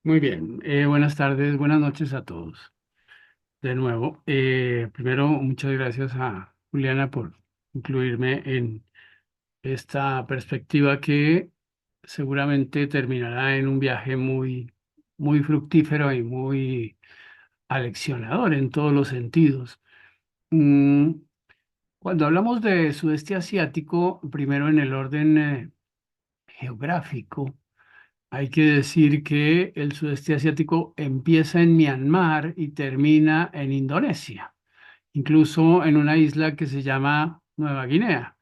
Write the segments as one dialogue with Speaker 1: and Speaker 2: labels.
Speaker 1: Muy bien, buenas tardes, buenas noches a todos. De nuevo, primero, muchas gracias a Juliana por incluirme en esta perspectiva que seguramente terminará en un viaje muy fructífero y muy aleccionador en todos los sentidos. Mm, Cuando hablamos de sudeste asiático, primero en el orden geográfico, hay que decir que el sudeste asiático empieza en Myanmar y termina en Indonesia, incluso en una isla que se llama Nueva Guinea.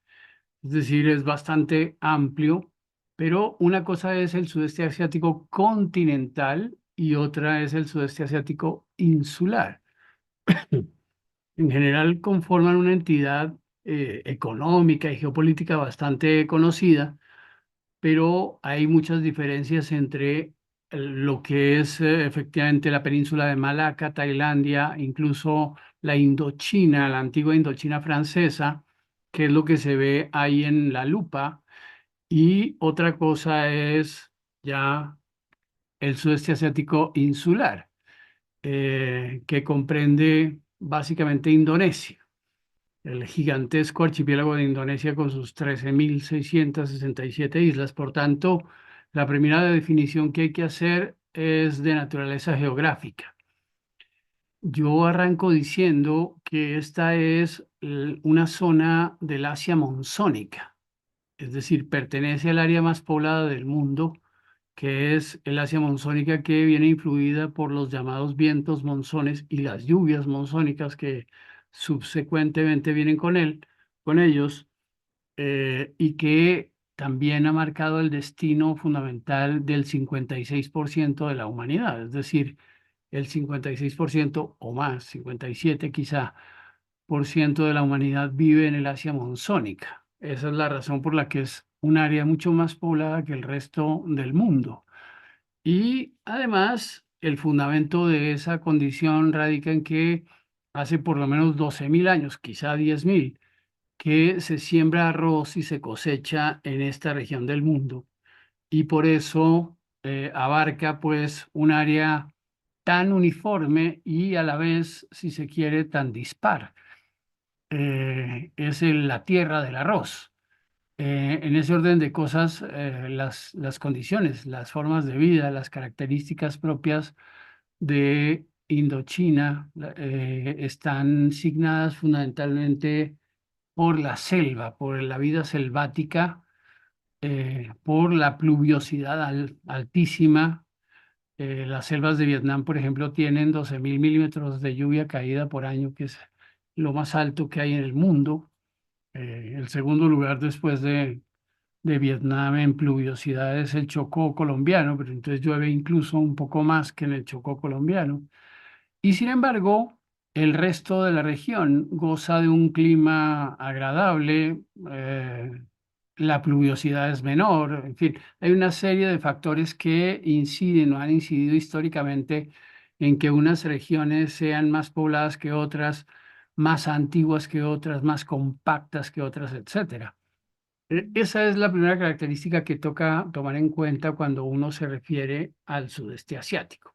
Speaker 1: Es decir, es bastante amplio, pero una cosa es el sudeste asiático continental y otra es el sudeste asiático insular. En general conforman una entidad económica y geopolítica bastante conocida, pero hay muchas diferencias entre lo que es efectivamente la península de Malaca, Tailandia, incluso la Indochina, la antigua Indochina francesa, que es lo que se ve ahí en la lupa, y otra cosa es ya el sudeste asiático insular, que comprende básicamente Indonesia, el gigantesco archipiélago de Indonesia con sus 13.667 islas. Por tanto, la primera definición que hay que hacer es de naturaleza geográfica. Yo arranco diciendo que esta es una zona del Asia monzónica, es decir, pertenece al área más poblada del mundo, que es el Asia monzónica, que viene influida por los llamados vientos monzones y las lluvias monzónicas que subsecuentemente vienen con ellos, y que también ha marcado el destino fundamental del 56% de la humanidad, es decir, el 56% o más, 57 quizá, por ciento de la humanidad vive en el Asia monzónica. Esa es la razón por la que es un área mucho más poblada que el resto del mundo. Y además, el fundamento de esa condición radica en que hace por lo menos 12.000 años, quizá 10.000, que se siembra arroz y se cosecha en esta región del mundo. Y por eso abarca pues un área tan uniforme y a la vez, si se quiere, tan dispar. Es la tierra del arroz. En ese orden de cosas, las condiciones, las formas de vida, las características propias de Indochina están signadas fundamentalmente por la selva, por la vida selvática, por la pluviosidad altísima. Las selvas de Vietnam, por ejemplo, tienen 12.000 milímetros de lluvia caída por año, que es lo más alto que hay en el mundo. El segundo lugar después de Vietnam en pluviosidad es el Chocó colombiano, pero entonces llueve incluso un poco más que en el Chocó colombiano. Y sin embargo, el resto de la región goza de un clima agradable, la pluviosidad es menor, en fin, hay una serie de factores que inciden o han incidido históricamente en que unas regiones sean más pobladas que otras, más antiguas que otras, más compactas que otras, etcétera. Esa es la primera característica que toca tomar en cuenta cuando uno se refiere al sudeste asiático.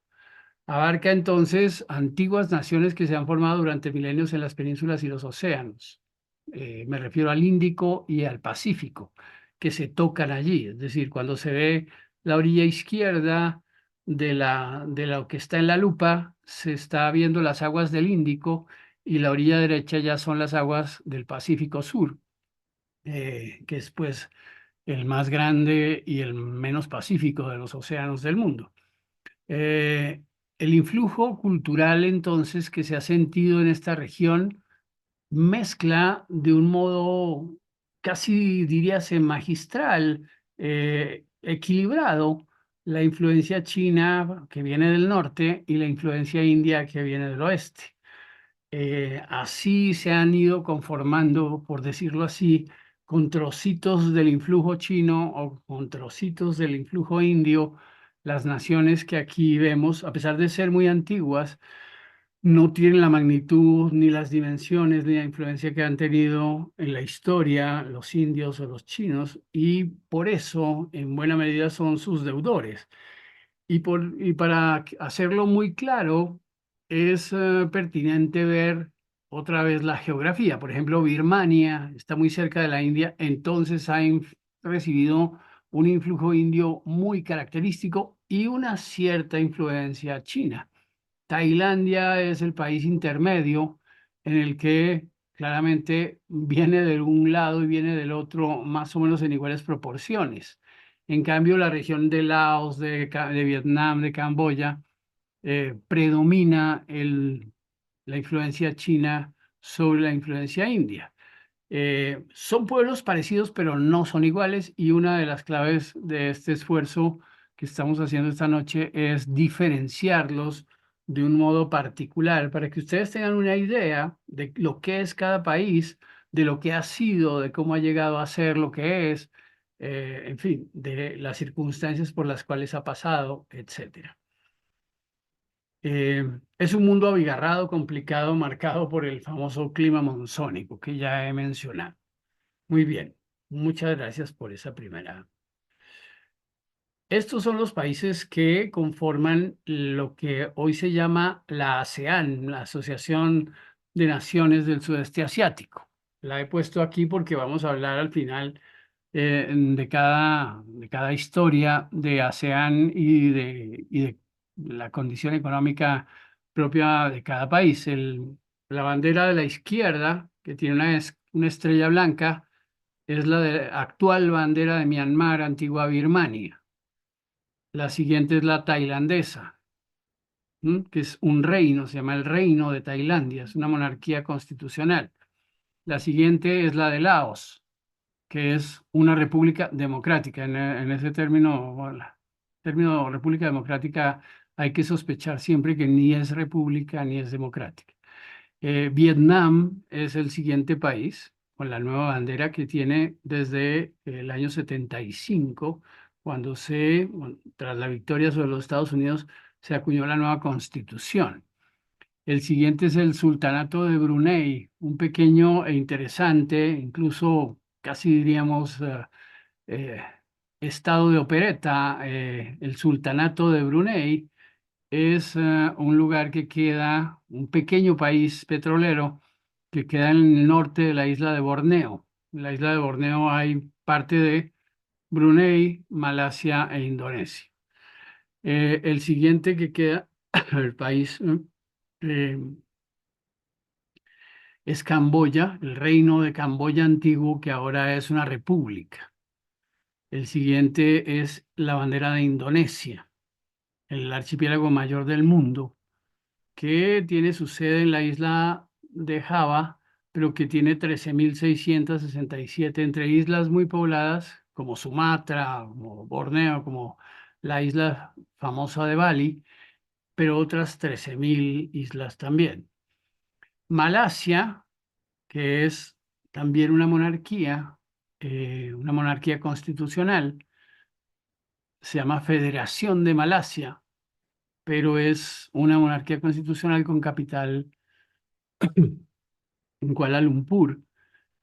Speaker 1: Abarca entonces antiguas naciones que se han formado durante milenios en las penínsulas y los océanos. Me refiero al Índico y al Pacífico, que se tocan allí. Es decir, cuando se ve la orilla izquierda de lo que está en la lupa, se está viendo las aguas del Índico, y la orilla derecha ya son las aguas del Pacífico Sur, que es pues el más grande y el menos pacífico de los océanos del mundo. Eh, el influjo cultural entonces que se ha sentido en esta región mezcla de un modo casi diríase magistral, equilibrado, la influencia china que viene del norte y la influencia india que viene del oeste. Así se han ido conformando, por decirlo así, con trocitos del influjo chino o con trocitos del influjo indio, las naciones que aquí vemos, a pesar de ser muy antiguas, no tienen la magnitud ni las dimensiones ni la influencia que han tenido en la historia los indios o los chinos, y por eso en buena medida son sus deudores. Y para hacerlo muy claro, es pertinente ver otra vez la geografía. Por ejemplo, Birmania está muy cerca de la India, entonces ha recibido un influjo indio muy característico y una cierta influencia china. Tailandia es el país intermedio en el que claramente viene de un lado y viene del otro más o menos en iguales proporciones. En cambio, la región de Laos, de Vietnam, de Camboya, predomina la influencia china sobre la influencia india. Son pueblos parecidos, pero no son iguales, y una de las claves de este esfuerzo que estamos haciendo esta noche es diferenciarlos de un modo particular para que ustedes tengan una idea de lo que es cada país, de lo que ha sido, de cómo ha llegado a ser lo que es, en fin, de las circunstancias por las cuales ha pasado, etcétera. Es un mundo abigarrado, complicado, marcado por el famoso clima monzónico que ya he mencionado. Muy bien, muchas gracias por esa primera. Estos son los países que conforman lo que hoy se llama la ASEAN, la Asociación de Naciones del Sudeste Asiático. La he puesto aquí porque vamos a hablar al final de cada historia de ASEAN y de la condición económica propia de cada país. La bandera de la izquierda, que tiene una estrella blanca, es actual bandera de Myanmar, antigua Birmania. La siguiente es la tailandesa, que es un reino, se llama el Reino de Tailandia, es una monarquía constitucional. La siguiente es la de Laos, que es una república democrática. En ese término, bueno, término república democrática, hay que sospechar siempre que ni es república ni es democrática. Vietnam es el siguiente país con la nueva bandera que tiene desde el año 75, cuando bueno, tras la victoria sobre los Estados Unidos, se acuñó la nueva constitución. El siguiente es el Sultanato de Brunei, un pequeño e interesante, incluso casi diríamos eh, estado de opereta. El Sultanato de Brunei es un lugar que queda, un pequeño país petrolero que queda en el norte de la isla de Borneo. En la isla de Borneo hay parte de Brunei, Malasia e Indonesia. El siguiente que queda, el país, eh, es Camboya, el reino de Camboya antiguo, que ahora es una república. El siguiente es la bandera de Indonesia, el archipiélago mayor del mundo, que tiene su sede en la isla de Java, pero que tiene 13.667 entre islas muy pobladas, como Sumatra, como Borneo, como la isla famosa de Bali, pero otras 13.000 islas también. Malasia, que es también una monarquía constitucional, se llama Federación de Malasia, pero es una monarquía constitucional con capital en Kuala Lumpur.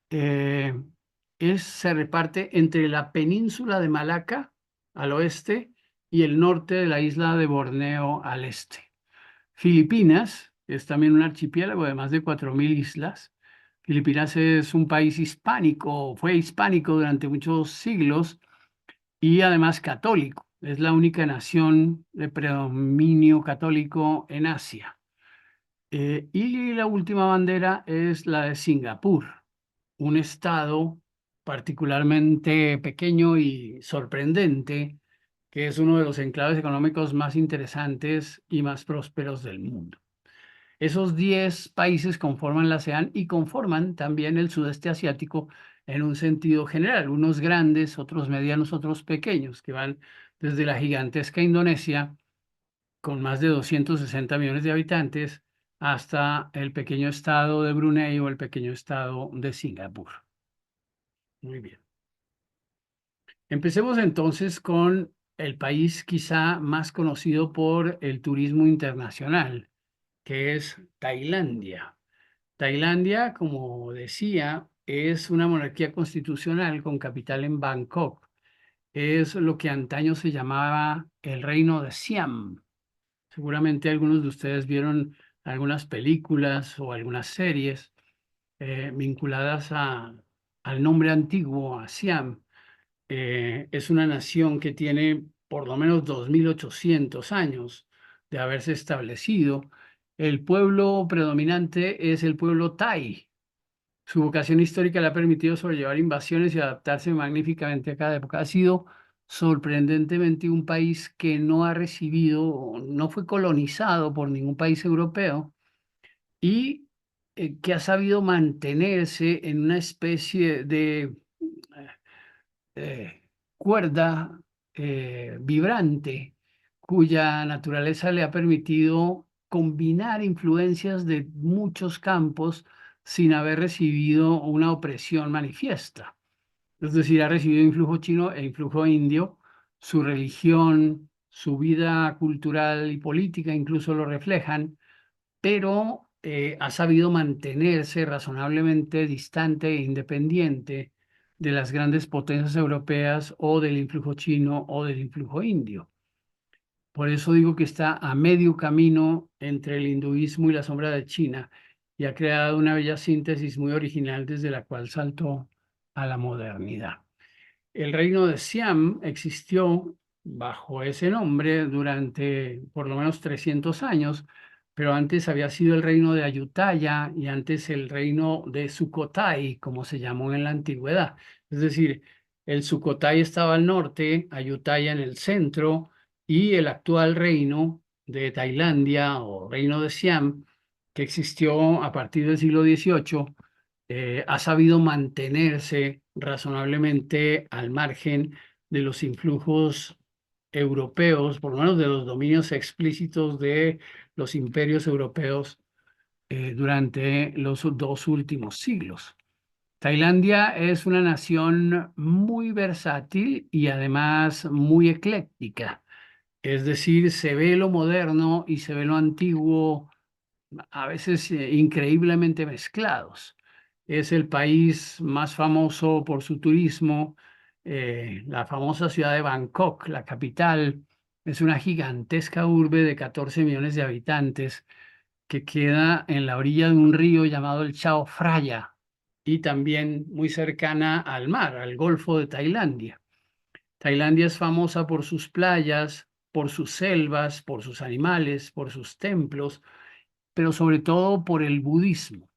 Speaker 1: Eh, se reparte entre la península de Malaca al oeste y el norte de la isla de Borneo al este. Filipinas es también un archipiélago de más de 4.000 islas. Filipinas es un país hispánico, fue hispánico durante muchos siglos y además católico. Es la única nación de predominio católico en Asia. Y la última bandera es la de Singapur, un estado particularmente pequeño y sorprendente, que es uno de los enclaves económicos más interesantes y más prósperos del mundo. Esos 10 países conforman la ASEAN y conforman también el sudeste asiático en un sentido general, unos grandes, otros medianos, otros pequeños, que van desde la gigantesca Indonesia, con más de 260 millones de habitantes, hasta el pequeño estado de Brunei o el pequeño estado de Singapur. Muy bien. Empecemos entonces con el país quizá más conocido por el turismo internacional, que es Tailandia. Tailandia, como decía, es una monarquía constitucional con capital en Bangkok. es lo que antaño se llamaba el reino de Siam. Seguramente algunos de ustedes vieron algunas películas o algunas series vinculadas al nombre antiguo, a Siam. Es una nación que tiene por lo menos 2.800 años de haberse establecido. El pueblo predominante es el pueblo Tai. Su vocación histórica le ha permitido sobrellevar invasiones y adaptarse magníficamente a cada época. Ha sido sorprendentemente un país que no ha recibido, no fue colonizado por ningún país europeo y que ha sabido mantenerse en una especie de cuerda vibrante cuya naturaleza le ha permitido combinar influencias de muchos campos sin haber recibido una opresión manifiesta. Es decir, ha recibido influjo chino e influjo indio, su religión, su vida cultural y política incluso lo reflejan, pero ha sabido mantenerse razonablemente distante e independiente de las grandes potencias europeas o del influjo chino o del influjo indio. Por eso digo que está a medio camino entre el hinduismo y la sombra de China y ha creado una bella síntesis muy original desde la cual saltó a la modernidad. El reino de Siam existió bajo ese nombre durante por lo menos 300 años, pero antes había sido el reino de Ayutthaya y antes el reino de Sukhothai, como se llamó en la antigüedad. Es decir, el Sukhothai estaba al norte, Ayutthaya en el centro y el actual reino de Tailandia o reino de Siam, que existió a partir del siglo XVIII, ha sabido mantenerse razonablemente al margen de los influjos europeos, por lo menos de los dominios explícitos de los imperios europeos durante los dos últimos siglos. Tailandia es una nación muy versátil y además muy ecléctica. Es decir, se ve lo moderno y se ve lo antiguo a veces increíblemente mezclados. Es el país más famoso por su turismo. La famosa ciudad de Bangkok, la capital, es una gigantesca urbe de 14 millones de habitantes que queda en la orilla de un río llamado el Chao Phraya y también muy cercana al mar, al Golfo de Tailandia. Tailandia es famosa por sus playas, por sus selvas, por sus animales, por sus templos, pero sobre todo por el budismo.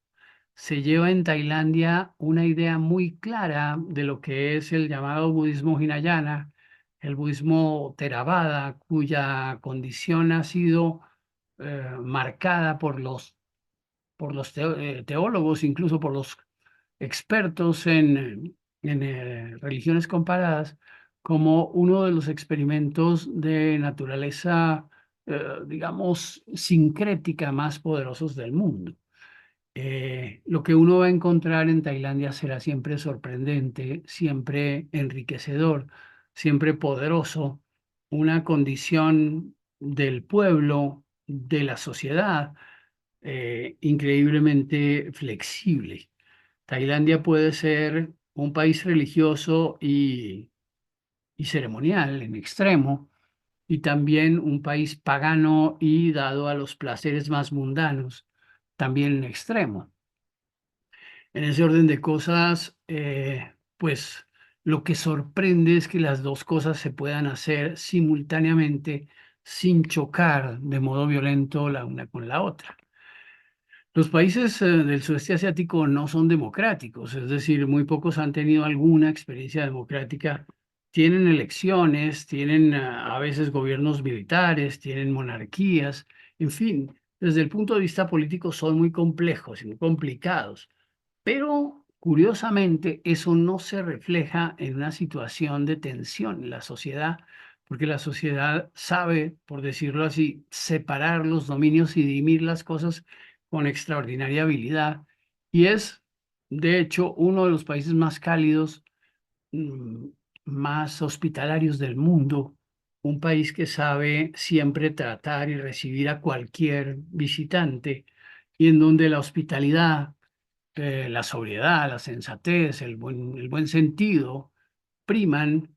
Speaker 1: Se lleva en Tailandia una idea muy clara de lo que es el llamado budismo Hinayana, el budismo Theravada, cuya condición ha sido marcada por los teólogos, incluso por los expertos en religiones comparadas, como uno de los experimentos de naturaleza, digamos, sincrética más poderosos del mundo. Lo que uno va a encontrar en Tailandia será siempre sorprendente, siempre enriquecedor, siempre poderoso, una condición del pueblo, de la sociedad, increíblemente flexible. Tailandia puede ser un país religioso y ceremonial en extremo, y también un país pagano y dado a los placeres más mundanos, también en extremo. En ese orden de cosas, pues lo que sorprende es que las dos cosas se puedan hacer simultáneamente sin chocar de modo violento la una con la otra. Los países del sudeste asiático no son democráticos, es decir, muy pocos han tenido alguna experiencia democrática. Tienen elecciones, tienen a veces gobiernos militares, tienen monarquías, en fin, desde el punto de vista político son muy complejos y muy complicados. Pero curiosamente eso no se refleja en una situación de tensión en la sociedad, porque la sociedad sabe, por decirlo así, separar los dominios y dirimir las cosas con extraordinaria habilidad. Y es, de hecho, uno de los países más cálidos, mm, más hospitalarios del mundo, un país que sabe siempre tratar y recibir a cualquier visitante y en donde la hospitalidad, la sobriedad, la sensatez, el buen sentido priman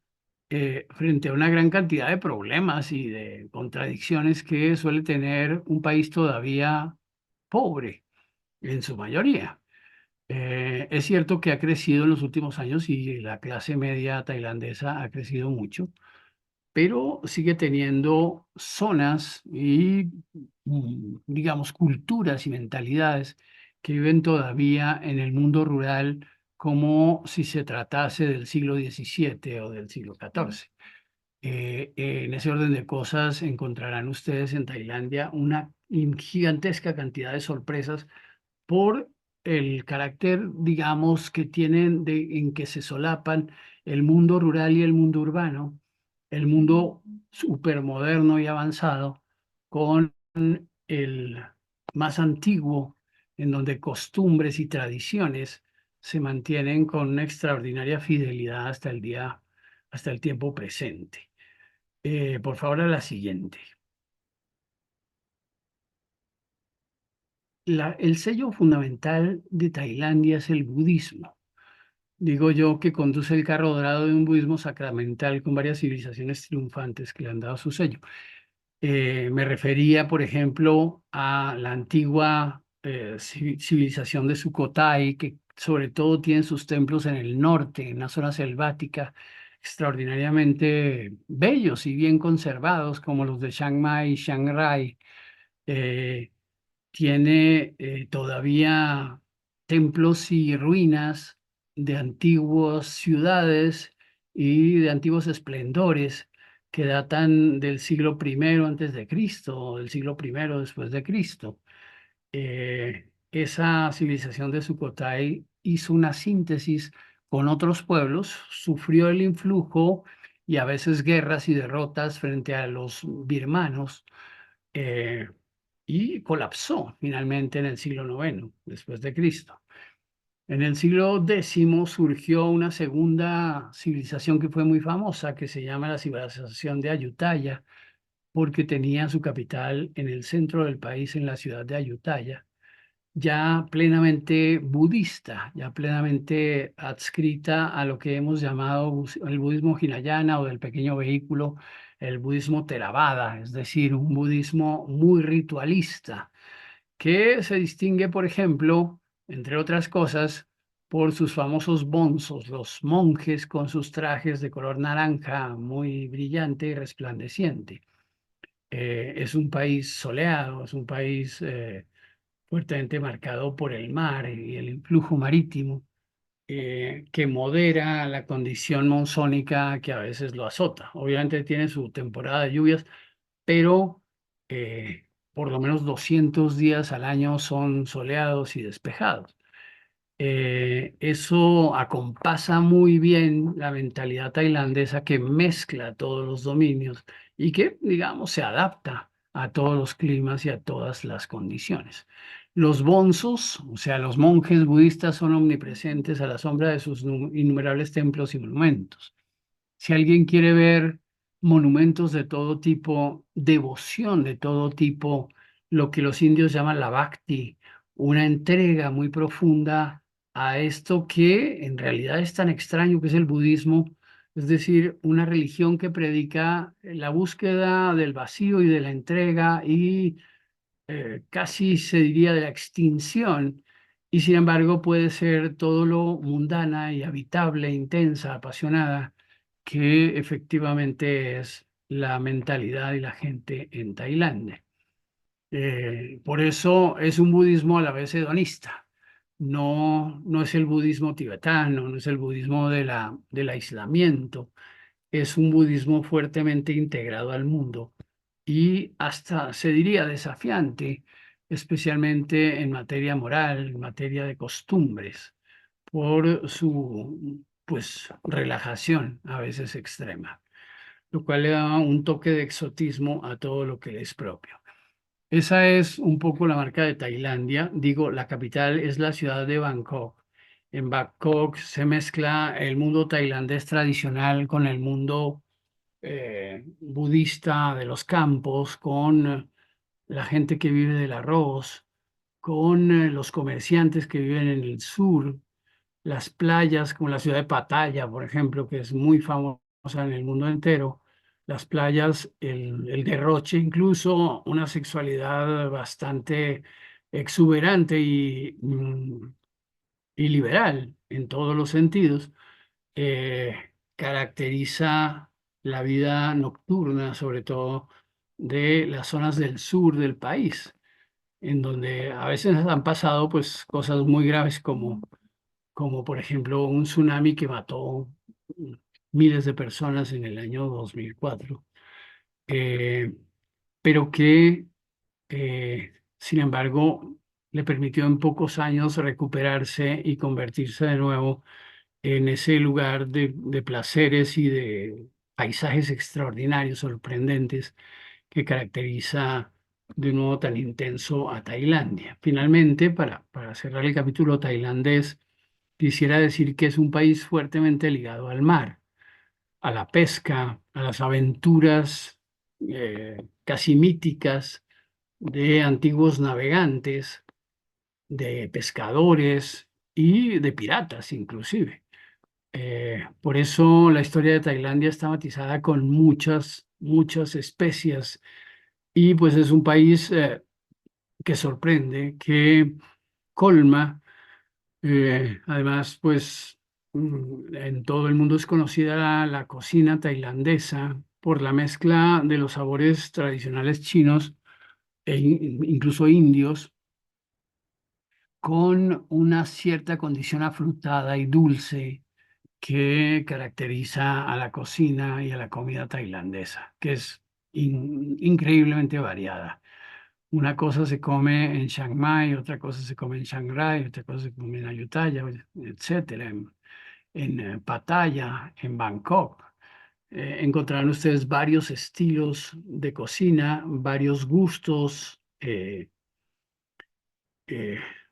Speaker 1: frente a una gran cantidad de problemas y de contradicciones que suele tener un país todavía pobre en su mayoría. Es cierto que ha crecido en los últimos años y la clase media tailandesa ha crecido mucho, pero sigue teniendo zonas y, digamos, culturas y mentalidades que viven todavía en el mundo rural como si se tratase del siglo XVII o del siglo XIV. En ese orden de cosas encontrarán ustedes en Tailandia una gigantesca cantidad de sorpresas por el carácter, digamos, que tienen en que se solapan el mundo rural y el mundo urbano, el mundo supermoderno y avanzado, con el más antiguo, en donde costumbres y tradiciones se mantienen con una extraordinaria fidelidad hasta el tiempo presente. Por favor, a la siguiente. El sello fundamental de Tailandia es el budismo. Digo yo que conduce el carro dorado de un budismo sacramental con varias civilizaciones triunfantes que le han dado su sello. Me refería, por ejemplo, a la antigua civilización de Sukhothai, que sobre todo tiene sus templos en el norte, en una zona selvática, extraordinariamente bellos y bien conservados, como los de Chiang Mai y Chiang Rai. Eh, Tiene todavía templos y ruinas de antiguas ciudades y de antiguos esplendores que datan del siglo I antes de Cristo o del siglo I después de Cristo. Esa civilización de Sukhothai hizo una síntesis con otros pueblos, sufrió el influjo y a veces guerras y derrotas frente a los birmanos, eh, y colapsó finalmente en el siglo IX después de Cristo. En el siglo X surgió una segunda civilización que fue muy famosa, que se llama la civilización de Ayutthaya, porque tenía su capital en el centro del país, en la ciudad de Ayutthaya, ya plenamente budista, ya plenamente adscrita a lo que hemos llamado el budismo Hinayana o del pequeño vehículo, el budismo Theravada, es decir, un budismo muy ritualista, que se distingue, por ejemplo, entre otras cosas, por sus famosos bonzos, los monjes con sus trajes de color naranja muy brillante y resplandeciente. Es un país soleado, es un país fuertemente marcado por el mar y el influjo marítimo, que modera la condición monzónica que a veces lo azota. Obviamente tiene su temporada de lluvias, pero por lo menos 200 días al año son soleados y despejados. Eso acompasa muy bien la mentalidad tailandesa que mezcla todos los dominios y que, digamos, se adapta a todos los climas y a todas las condiciones. Los bonzos, o sea, los monjes budistas, son omnipresentes a la sombra de sus innumerables templos y monumentos. Si alguien quiere ver monumentos de todo tipo, devoción de todo tipo, lo que los indios llaman la bhakti, una entrega muy profunda a esto que en realidad es tan extraño que es el budismo, es decir, una religión que predica la búsqueda del vacío y de la entrega y casi se diría de la extinción, y sin embargo puede ser todo lo mundana y habitable, intensa, apasionada, que efectivamente es la mentalidad y la gente en Tailandia. Por eso es un budismo a la vez hedonista. No, no es el budismo tibetano, no es el budismo del aislamiento, es un budismo fuertemente integrado al mundo y hasta se diría desafiante, especialmente en materia moral, en materia de costumbres, por su pues relajación a veces extrema, lo cual le da un toque de exotismo a todo lo que le es propio. Esa es un poco la marca de Tailandia. Digo, la capital es la ciudad de Bangkok. En Bangkok se mezcla el mundo tailandés tradicional con el mundo budista de los campos, con la gente que vive del arroz, con los comerciantes que viven en el sur, las playas como la ciudad de Pattaya, por ejemplo, que es muy famosa o sea, en el mundo entero, las playas, el derroche, incluso una sexualidad bastante exuberante y liberal en todos los sentidos, caracteriza la vida nocturna, sobre todo de las zonas del sur del país, en donde a veces han pasado pues cosas muy graves como por ejemplo un tsunami que mató miles de personas en el año 2004, eh, pero que sin embargo le permitió en pocos años recuperarse y convertirse de nuevo en ese lugar de placeres y de paisajes extraordinarios, sorprendentes, que caracteriza de un modo tan intenso a Tailandia. Finalmente, para cerrar el capítulo tailandés, quisiera decir que es un país fuertemente ligado al mar, a la pesca, a las aventuras casi míticas de antiguos navegantes, de pescadores y de piratas inclusive. Por eso la historia de Tailandia está matizada con muchas especias y pues es un país que sorprende, que colma. Además, pues en todo el mundo es conocida la cocina tailandesa por la mezcla de los sabores tradicionales chinos e incluso indios con una cierta condición afrutada y dulce que caracteriza a la cocina y a la comida tailandesa, que es increíblemente variada. Una cosa se come en Chiang Mai, otra cosa se come en Chiang Rai, otra cosa se come en Ayutthaya, etcétera, en Pattaya, en Bangkok. Encontrarán ustedes varios estilos de cocina, varios gustos, eh,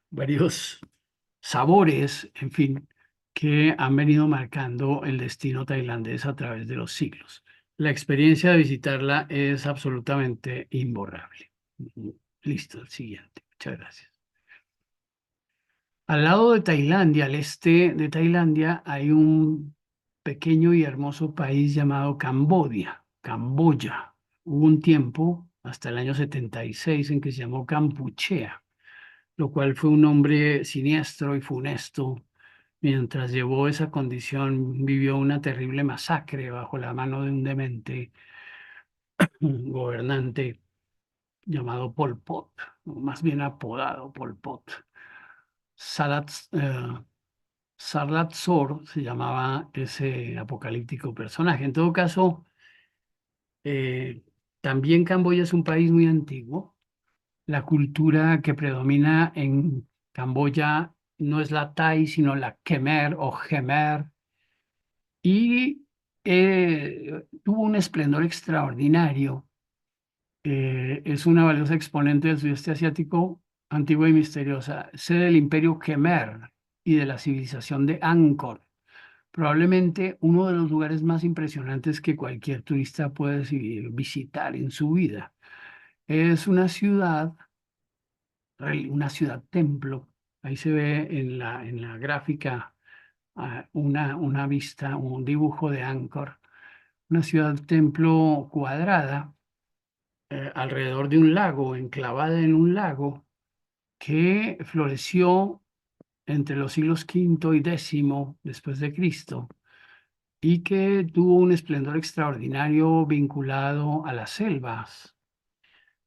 Speaker 1: varios sabores, en fin, que han venido marcando el destino tailandés a través de los siglos. La experiencia de visitarla es absolutamente imborrable. Listo, el siguiente. Muchas gracias. Al lado de Tailandia, al este de Tailandia, hay un pequeño y hermoso país llamado Camboya. Camboya. Hubo un tiempo, hasta el año 76, en que se llamó Kampuchea, lo cual fue un nombre siniestro y funesto. Mientras llevó esa condición, vivió una terrible masacre bajo la mano de un demente gobernante llamado Pol Pot, o más bien apodado Pol Pot. Salat, Sarlat Sor se llamaba ese apocalíptico personaje. En todo caso, eh, también Camboya es un país muy antiguo. La cultura que predomina en Camboya no es la Thai, sino la Khmer o Khmer, y tuvo un esplendor extraordinario. Es una valiosa exponente del sudeste asiático, antigua y misteriosa, sede del imperio Khmer y de la civilización de Angkor. Probablemente uno de los lugares más impresionantes que cualquier turista puede visitar en su vida. Es una ciudad templo. Ahí se ve en la gráfica una vista, un dibujo de Angkor, una ciudad templo cuadrada alrededor de un lago, enclavada en un lago que floreció entre los siglos quinto y décimo después de Cristo y que tuvo un esplendor extraordinario vinculado a las selvas.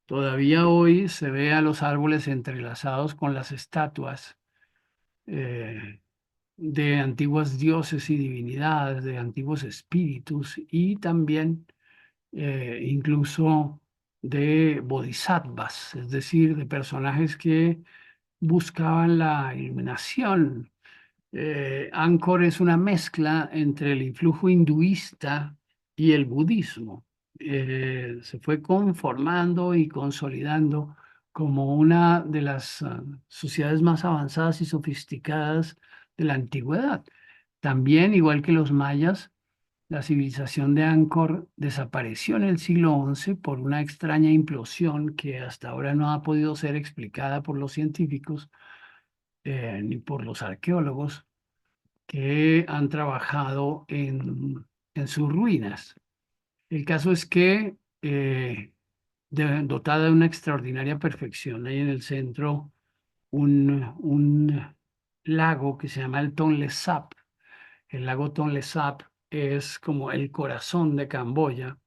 Speaker 1: Todavía hoy se ve a los árboles entrelazados con las estatuas eh, de antiguos dioses y divinidades, de antiguos espíritus y también incluso de bodhisattvas, es decir, de personajes que buscaban la iluminación. Angkor es una mezcla entre el influjo hinduista y el budismo. Se fue conformando y consolidando como una de las sociedades más avanzadas y sofisticadas de la antigüedad. También, igual que los mayas, la civilización de Angkor desapareció en el siglo XI por una extraña implosión que hasta ahora no ha podido ser explicada por los científicos ni por los arqueólogos que han trabajado en en sus ruinas. El caso es que, dotada de una extraordinaria perfección, hay en el centro un lago que se llama el Tonle Sap. El lago Tonle Sap es como el corazón de Camboya,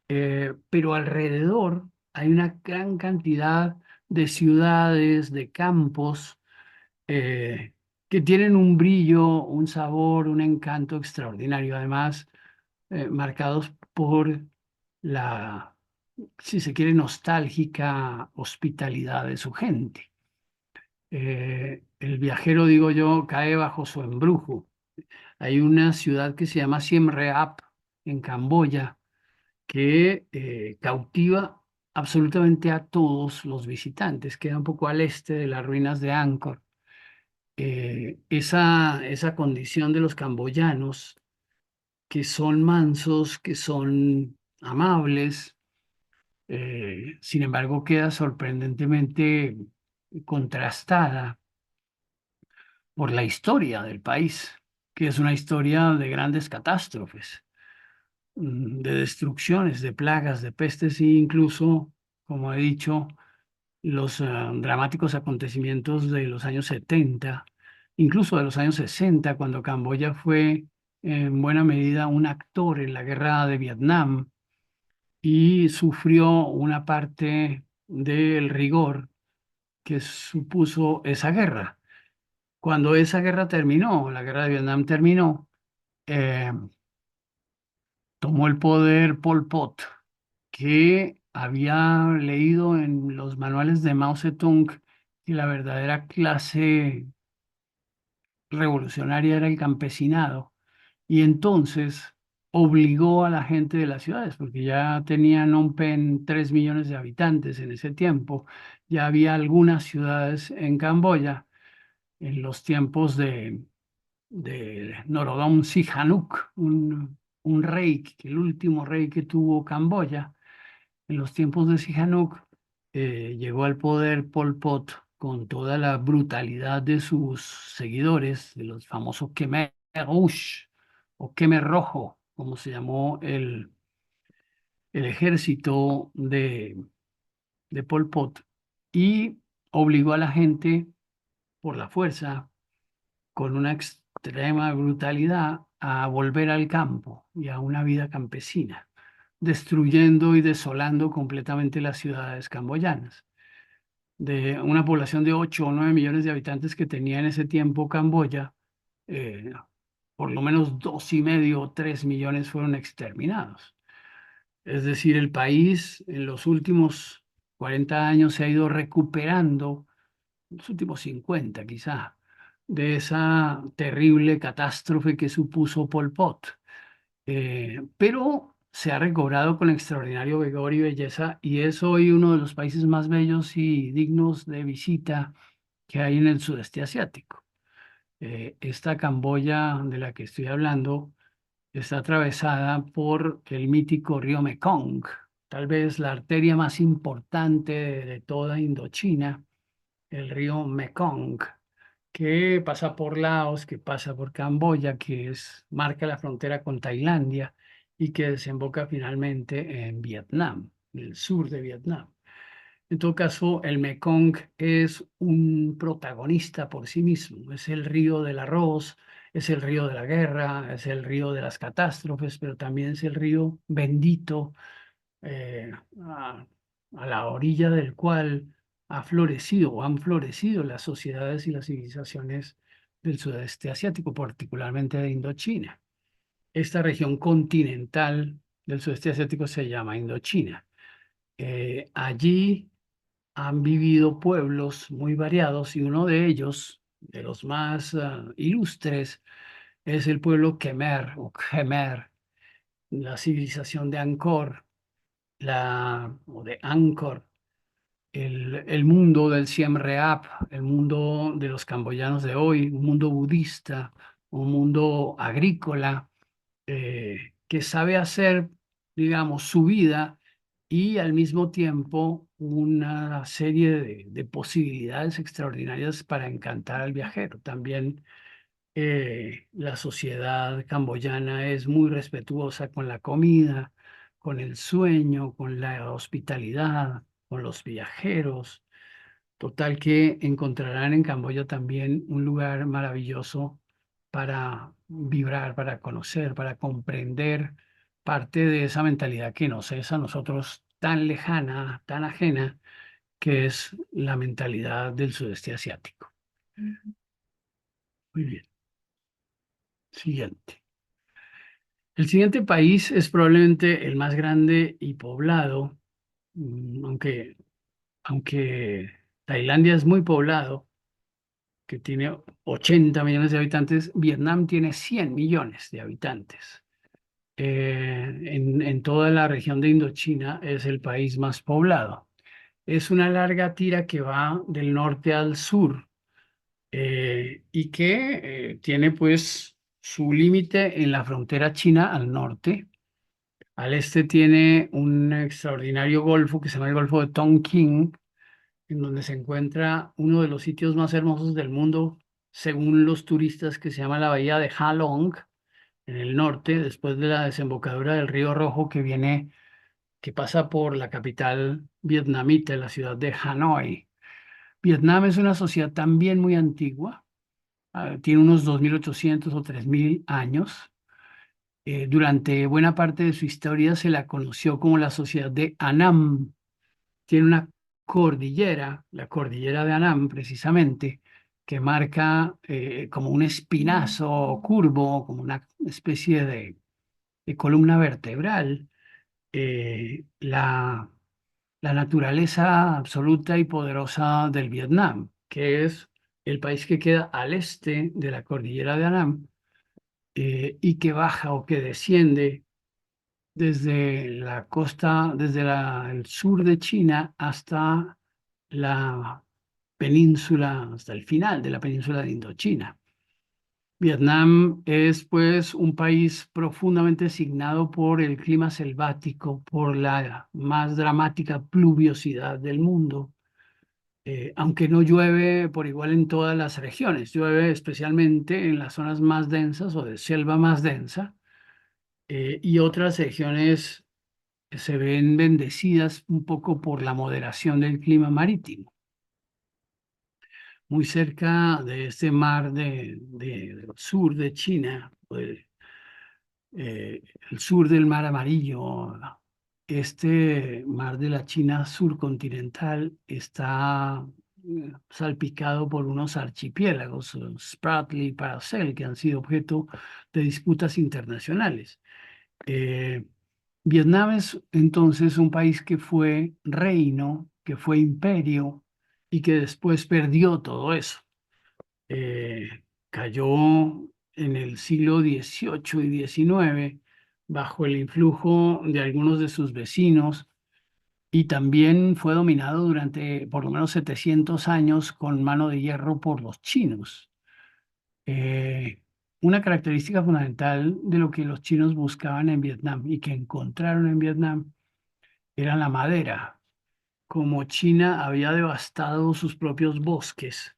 Speaker 1: pero alrededor hay una gran cantidad de ciudades, de campos, eh, que tienen un brillo, un sabor, un encanto extraordinario. Además, marcados por la, si se quiere, nostálgica hospitalidad de su gente. El viajero, digo yo, cae bajo su embrujo. Hay una ciudad que se llama Siem Reap en Camboya que cautiva absolutamente a todos los visitantes. Queda un poco al este de las ruinas de Angkor. Esa condición de los camboyanos, que son mansos, que son amables, sin embargo, queda sorprendentemente contrastada por la historia del país, que es una historia de grandes catástrofes, de destrucciones, de plagas, de pestes e incluso, como he dicho, los dramáticos acontecimientos de los años 70, incluso de los años 60, cuando Camboya fue en buena medida un actor en la guerra de Vietnam y sufrió una parte del rigor que supuso esa guerra. Cuando esa guerra terminó, la guerra de Vietnam terminó, eh, tomó el poder Pol Pot, que había leído en los manuales de Mao Zedong que la verdadera clase revolucionaria era el campesinado, y entonces obligó a la gente de las ciudades, porque ya tenían Phnom Penh 3 millones de habitantes en ese tiempo, ya había algunas ciudades en Camboya en los tiempos de Norodom Sihanouk, un rey, el último rey que tuvo Camboya. En los tiempos de Sihanouk llegó al poder Pol Pot con toda la brutalidad de sus seguidores, de los famosos Khmer Rouge o Khmer Rojo, como se llamó el ejército de Pol Pot, y obligó a la gente por la fuerza, con una extrema brutalidad, a volver al campo y a una vida campesina, destruyendo y desolando completamente las ciudades camboyanas. De una población de 8 o 9 millones de habitantes que tenía en ese tiempo Camboya, eh, por lo menos 2,5 o 3 millones fueron exterminados. Es decir, el país en los últimos 40 años se ha ido recuperando, los últimos 50 quizá, de esa terrible catástrofe que supuso Pol Pot. Pero se ha recobrado con extraordinario vigor y belleza, y es hoy uno de los países más bellos y dignos de visita que hay en el sudeste asiático. Esta Camboya de la que estoy hablando está atravesada por el mítico río Mekong, tal vez la arteria más importante de toda Indochina, el río Mekong, que pasa por Laos, que pasa por Camboya, marca la frontera con Tailandia y que desemboca finalmente en Vietnam, en el sur de Vietnam. En todo caso, el Mekong es un protagonista por sí mismo. Es el río del arroz, es el río de la guerra, es el río de las catástrofes, pero también es el río bendito, eh, a, a la orilla del cual ha florecido o han florecido las sociedades y las civilizaciones del sudeste asiático, particularmente de Indochina. Esta región continental del sudeste asiático se llama Indochina. Allí han vivido pueblos muy variados, y uno de ellos, de los más ilustres, es el pueblo Khmer o Khmer, la civilización de Angkor, o de Angkor, el mundo del Siem Reap, el mundo de los camboyanos de hoy, un mundo budista, un mundo agrícola, que sabe hacer, digamos, su vida y al mismo tiempo una serie de posibilidades extraordinarias para encantar al viajero. También La sociedad camboyana es muy respetuosa con la comida, con el sueño, con la hospitalidad, con los viajeros. Total que encontrarán en Camboya también un lugar maravilloso para vibrar, para conocer, para comprender parte de esa mentalidad que nos es a nosotros tan lejana, tan ajena, que es la mentalidad del sudeste asiático. Muy bien. Siguiente. El siguiente país es probablemente el más grande y poblado, aunque Tailandia es muy poblado, que tiene 80 millones de habitantes. Vietnam tiene 100 millones de habitantes. En toda la región de Indochina es el país más poblado. Es una larga tira que va del norte al sur, y que tiene pues su límite en la frontera china al norte. Al este tiene un extraordinario golfo que se llama el Golfo de Tonkin, en donde se encuentra uno de los sitios más hermosos del mundo, según los turistas, que se llama la bahía de Ha Long, en el norte, después de la desembocadura del Río Rojo que pasa por la capital vietnamita, la ciudad de Hanoi. Vietnam es una sociedad también muy antigua, tiene unos 2.800 o 3.000 años. Durante buena parte de su historia se la conoció como la sociedad de Annam. Tiene una cordillera, la cordillera de Annam precisamente, que marca como un espinazo curvo, como una especie de columna vertebral, la naturaleza absoluta y poderosa del Vietnam, que es el país que queda al este de la cordillera de Annam, y que baja o que desciende desde la costa, desde el sur de China hasta la península, hasta el final de la península de Indochina. Vietnam es pues un país profundamente signado por el clima selvático, por la más dramática pluviosidad del mundo, aunque no llueve por igual en todas las regiones, llueve especialmente en las zonas más densas o de selva más densa, y otras regiones se ven bendecidas un poco por la moderación del clima marítimo. Muy cerca de este mar del sur de China, eh, el sur del Mar Amarillo, este mar de la China surcontinental está salpicado por unos archipiélagos, Spratly y Paracel, que han sido objeto de disputas internacionales. Eh, Vietnam es entonces un país que fue reino, que fue imperio y que después perdió todo eso. Eh, Cayó en el siglo XVIII y XIX bajo el influjo de algunos de sus vecinos, y también fue dominado durante por lo menos 700 años con mano de hierro por los chinos. Eh, una característica fundamental de lo que los chinos buscaban en Vietnam y que encontraron en Vietnam era la madera. Como China había devastado sus propios bosques,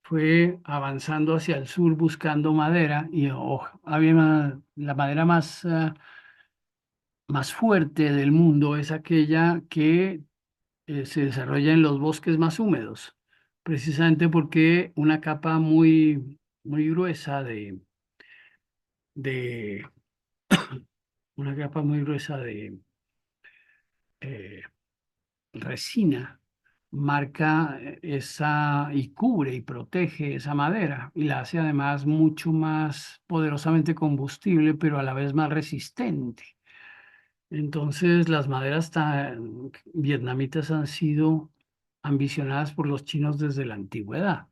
Speaker 1: fue avanzando hacia el sur buscando madera, y la madera más fuerte del mundo es aquella que se desarrolla en los bosques más húmedos, precisamente porque una capa muy, muy gruesa de una capa muy gruesa de eh, resina marca esa y cubre y protege esa madera y la hace además mucho más poderosamente combustible, pero a la vez más resistente. Entonces, las maderas vietnamitas han sido ambicionadas por los chinos desde la antigüedad.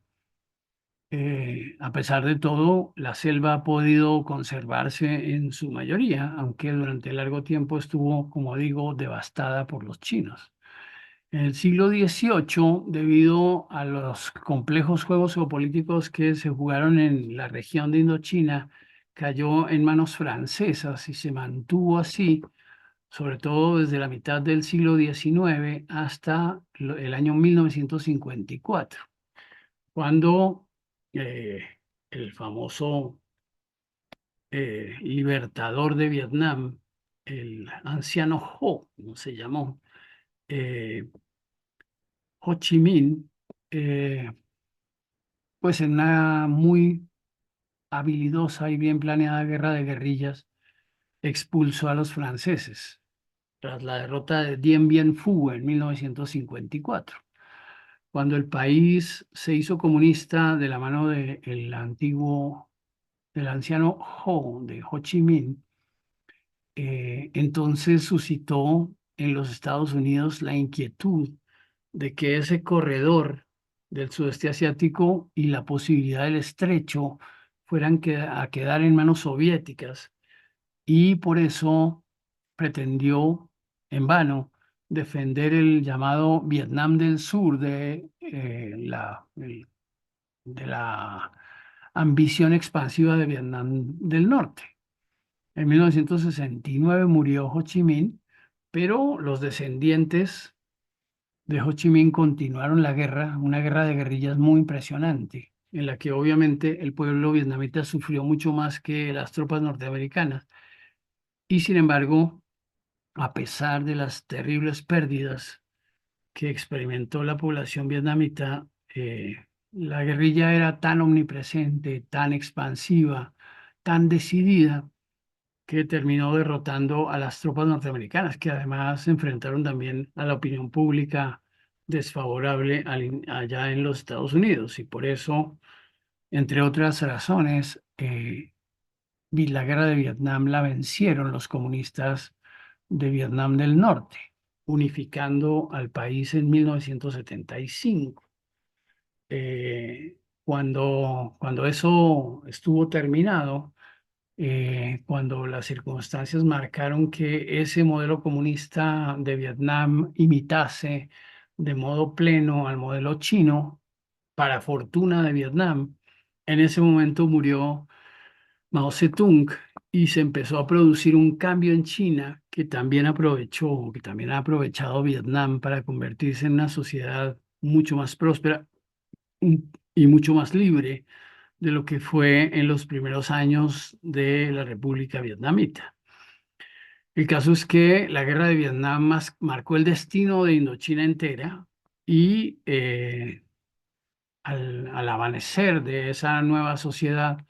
Speaker 1: A pesar de todo, la selva ha podido conservarse en su mayoría, aunque durante largo tiempo estuvo, como digo, devastada por los chinos. En el siglo XVIII, debido a los complejos juegos geopolíticos que se jugaron en la región de Indochina, cayó en manos francesas y se mantuvo así, sobre todo desde la mitad del siglo XIX hasta el año 1954, cuando eh, el famoso libertador de Vietnam, el anciano Ho, como se llamó, eh, Ho Chi Minh, eh, pues en una muy habilidosa y bien planeada guerra de guerrillas, expulsó a los franceses tras la derrota de Dien Bien Phu en 1954. Cuando el país se hizo comunista de la mano del anciano Ho, de Ho Chi Minh, entonces suscitó en los Estados Unidos la inquietud de que ese corredor del sudeste asiático y la posibilidad del estrecho a quedar en manos soviéticas, y por eso pretendió en vano defender el llamado Vietnam del Sur de la ambición expansiva de Vietnam del Norte. En 1969 murió Ho Chi Minh, pero los descendientes de Ho Chi Minh continuaron la guerra, una guerra de guerrillas muy impresionante, en la que obviamente el pueblo vietnamita sufrió mucho más que las tropas norteamericanas. Y sin embargo, a pesar de las terribles pérdidas que experimentó la población vietnamita, la guerrilla era tan omnipresente, tan expansiva, tan decidida, que terminó derrotando a las tropas norteamericanas, que además se enfrentaron también a la opinión pública desfavorable allá en los Estados Unidos. Y por eso, entre otras razones, la guerra de Vietnam la vencieron los comunistas de Vietnam del Norte, unificando al país en 1975. Cuando eso estuvo terminado, cuando las circunstancias marcaron que ese modelo comunista de Vietnam imitase de modo pleno al modelo chino, para fortuna de Vietnam, en ese momento murió Mao Zedong y se empezó a producir un cambio en China que también ha aprovechado Vietnam para convertirse en una sociedad mucho más próspera y mucho más libre de lo que fue en los primeros años de la República Vietnamita. El caso es que la guerra de Vietnam marcó el destino de Indochina entera y al amanecer de esa nueva sociedad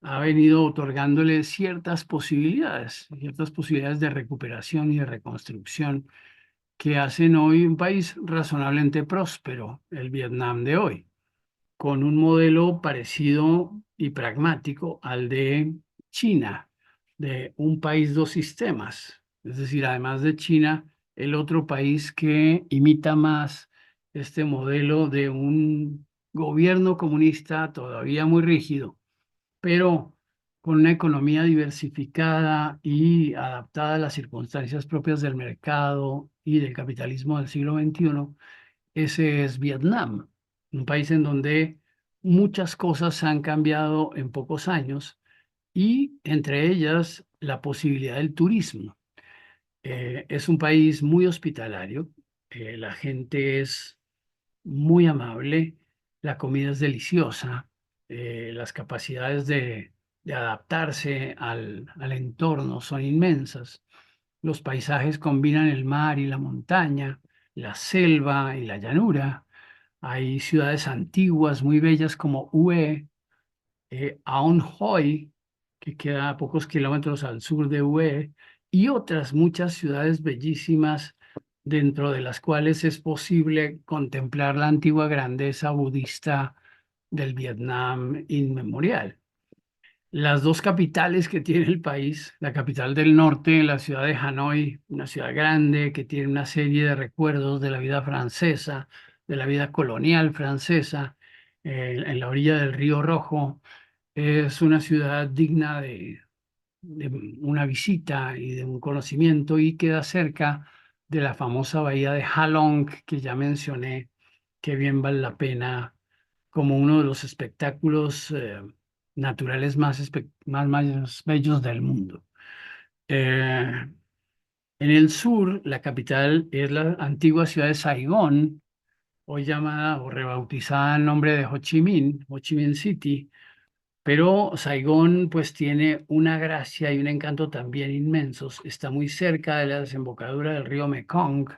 Speaker 1: ha venido otorgándole ciertas posibilidades de recuperación y de reconstrucción que hacen hoy un país razonablemente próspero, el Vietnam de hoy, con un modelo parecido y pragmático al de China, de un país, dos sistemas. Es decir, además de China, el otro país que imita más este modelo de un gobierno comunista todavía muy rígido, pero con una economía diversificada y adaptada a las circunstancias propias del mercado y del capitalismo del siglo XXI. Ese es Vietnam, un país en donde muchas cosas han cambiado en pocos años y entre ellas la posibilidad del turismo. Es un país muy hospitalario, la gente es muy amable, la comida es deliciosa, las capacidades de adaptarse al entorno son inmensas. Los paisajes combinan el mar y la montaña, la selva y la llanura. Hay ciudades antiguas muy bellas como Hue, Aon Hoi, que queda a pocos kilómetros al sur de Hue, y otras muchas ciudades bellísimas, dentro de las cuales es posible contemplar la antigua grandeza budista del Vietnam inmemorial. Las dos capitales que tiene el país, la capital del norte, la ciudad de Hanoi, una ciudad grande que tiene una serie de recuerdos de la vida francesa, de la vida colonial francesa, en la orilla del Río Rojo, es una ciudad digna de una visita y de un conocimiento, y queda cerca de la famosa bahía de Ha Long que ya mencioné, que bien vale la pena como uno de los espectáculos naturales más bellos del mundo. Eh, en el sur, la capital es la antigua ciudad de Saigón, hoy llamada o rebautizada en nombre de Ho Chi Minh City, Pero Saigón pues tiene una gracia y un encanto también inmensos. Está muy cerca de la desembocadura del río Mekong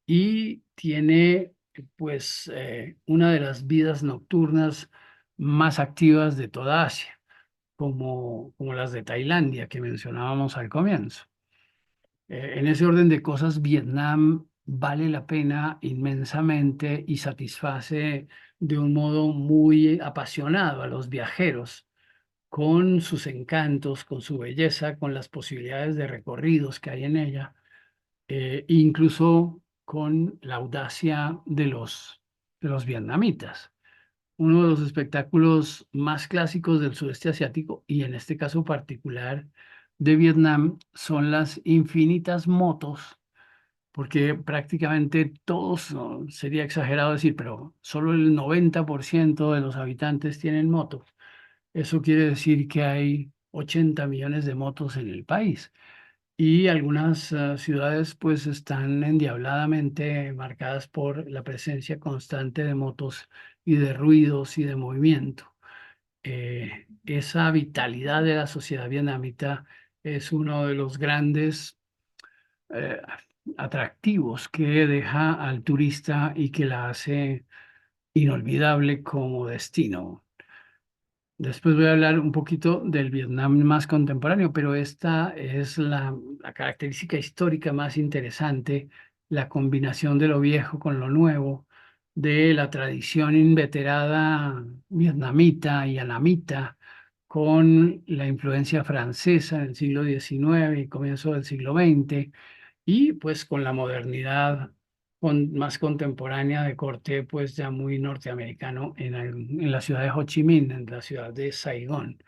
Speaker 1: y tiene pues una de las vidas nocturnas más activas de toda Asia, como las de Tailandia que mencionábamos al comienzo. En ese orden de cosas, Vietnam vale la pena inmensamente y satisface de un modo muy apasionado a los viajeros con sus encantos, con su belleza, con las posibilidades de recorridos que hay en ella, incluso con la audacia de los vietnamitas. Uno de los espectáculos más clásicos del sudeste asiático y en este caso particular de Vietnam son las infinitas motos, porque prácticamente todos, no, sería exagerado decir, pero solo el 90% de los habitantes tienen moto. Eso quiere decir que hay 80 millones de motos en el país y algunas ciudades pues están endiabladamente marcadas por la presencia constante de motos y de ruidos y de movimiento. Esa vitalidad de la sociedad vietnamita es uno de los grandes eh, atractivos que deja al turista y que la hace inolvidable como destino. Después voy a hablar un poquito del Vietnam más contemporáneo, pero esta es la característica histórica más interesante, la combinación de lo viejo con lo nuevo, de la tradición inveterada vietnamita y anamita, con la influencia francesa en el siglo XIX y comienzo del siglo XX, y pues con la modernidad más contemporánea de corte pues ya muy norteamericano en la ciudad de Ho Chi Minh, en la ciudad de Saigón.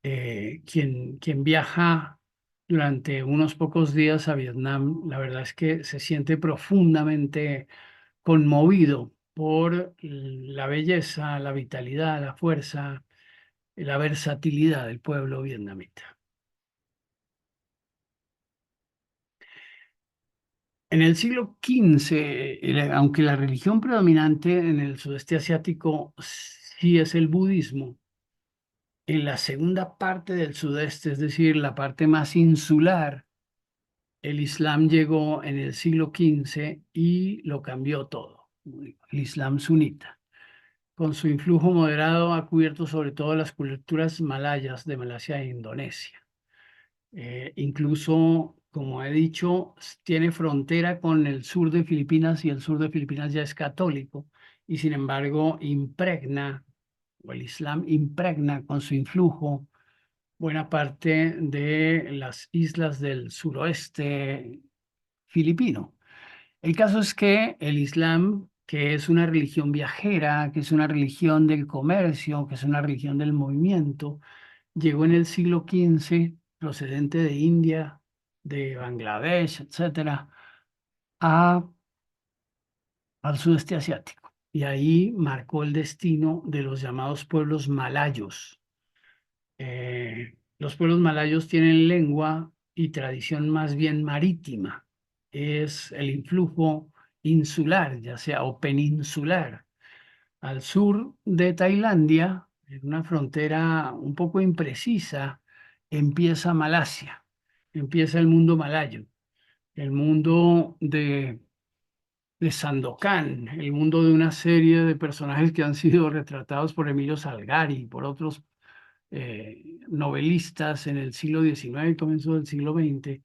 Speaker 1: Quien viaja durante unos pocos días a Vietnam, la verdad es que se siente profundamente conmovido por la belleza, la vitalidad, la fuerza, la versatilidad del pueblo vietnamita. En el siglo XV, aunque la religión predominante en el sudeste asiático sí es el budismo, en la segunda parte del sudeste, es decir, la parte más insular, el Islam llegó en el siglo XV y lo cambió todo. El Islam sunita, con su influjo moderado, ha cubierto sobre todo las culturas malayas de Malasia e Indonesia. Incluso, como he dicho, tiene frontera con el sur de Filipinas y el sur de Filipinas ya es católico y sin embargo impregna, o el Islam impregna con su influjo buena parte de las islas del suroeste filipino. El caso es que el Islam, que es una religión viajera, que es una religión del comercio, que es una religión del movimiento, llegó en el siglo XV, procedente de India, de Bangladesh, etcétera, a, al sudeste asiático. Y ahí marcó el destino de los llamados pueblos malayos. Los pueblos malayos tienen lengua y tradición más bien marítima. Es el influjo insular, ya sea o peninsular. Al sur de Tailandia, en una frontera un poco imprecisa, empieza Malasia, empieza el mundo malayo, el mundo de Sandokan, el mundo de una serie de personajes que han sido retratados por Emilio Salgari y por otros novelistas en el siglo XIX y comienzo del siglo XX.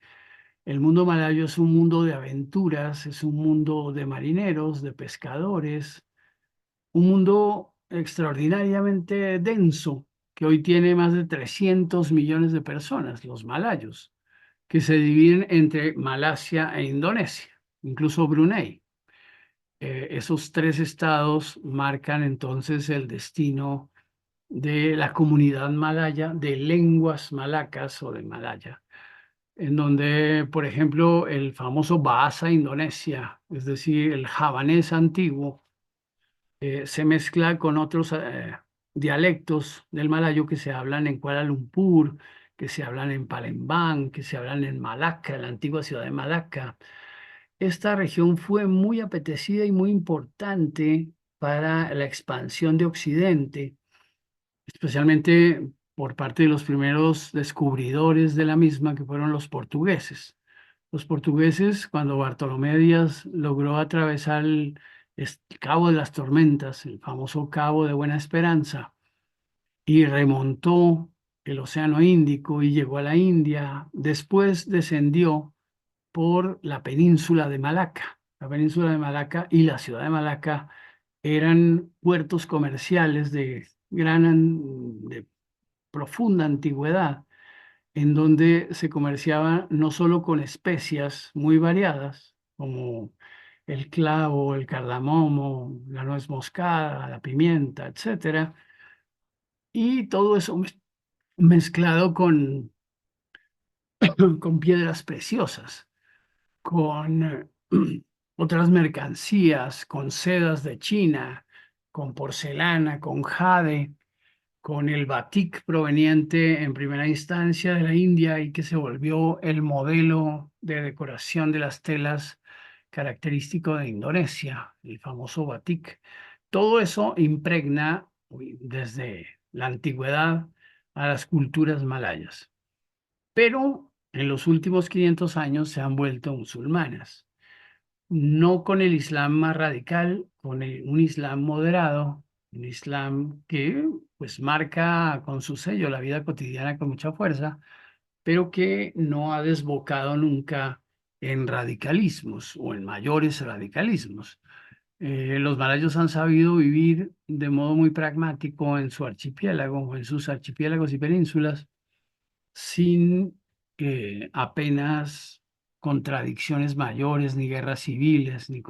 Speaker 1: El mundo malayo es un mundo de aventuras, es un mundo de marineros, de pescadores, un mundo extraordinariamente denso que hoy tiene más de 300 millones de personas, los malayos, que se dividen entre Malasia e Indonesia, incluso Brunei. Esos tres estados marcan entonces el destino de la comunidad malaya, de lenguas malacas o de Malaya, en donde, por ejemplo, el famoso Bahasa Indonesia, es decir, el javanés antiguo, se mezcla con otros dialectos del malayo que se hablan en Kuala Lumpur, que se hablan en Palembang, que se hablan en Malaca, la antigua ciudad de Malaca. Esta región fue muy apetecida y muy importante para la expansión de Occidente especialmente por parte de los primeros descubridores de la misma, que fueron los portugueses. Los portugueses, cuando Bartolomé Díaz logró atravesar el Cabo de las Tormentas, el famoso Cabo de Buena Esperanza, y remontó el Océano Índico y llegó a la India, después descendió por la península de Malaca. La península de Malaca y la ciudad de Malaca eran puertos comerciales de profunda antigüedad, en donde se comerciaba no solo con especias muy variadas, como el clavo, el cardamomo, la nuez moscada, la pimienta, etcétera, y todo eso mezclado con piedras preciosas, con otras mercancías, con sedas de China, con porcelana, con jade, con el batik proveniente en primera instancia de la India y que se volvió el modelo de decoración de las telas característico de Indonesia, el famoso batik. Todo eso impregna desde la antigüedad a las culturas malayas, pero en los últimos 500 años se han vuelto musulmanas, no con el Islam más radical, con un Islam moderado, un Islam que pues marca con su sello la vida cotidiana con mucha fuerza, pero que no ha desbocado nunca en radicalismos o en mayores radicalismos. Los malayos han sabido vivir de modo muy pragmático en su archipiélago, en sus archipiélagos y penínsulas, sin apenas contradicciones mayores, ni guerras civiles, ni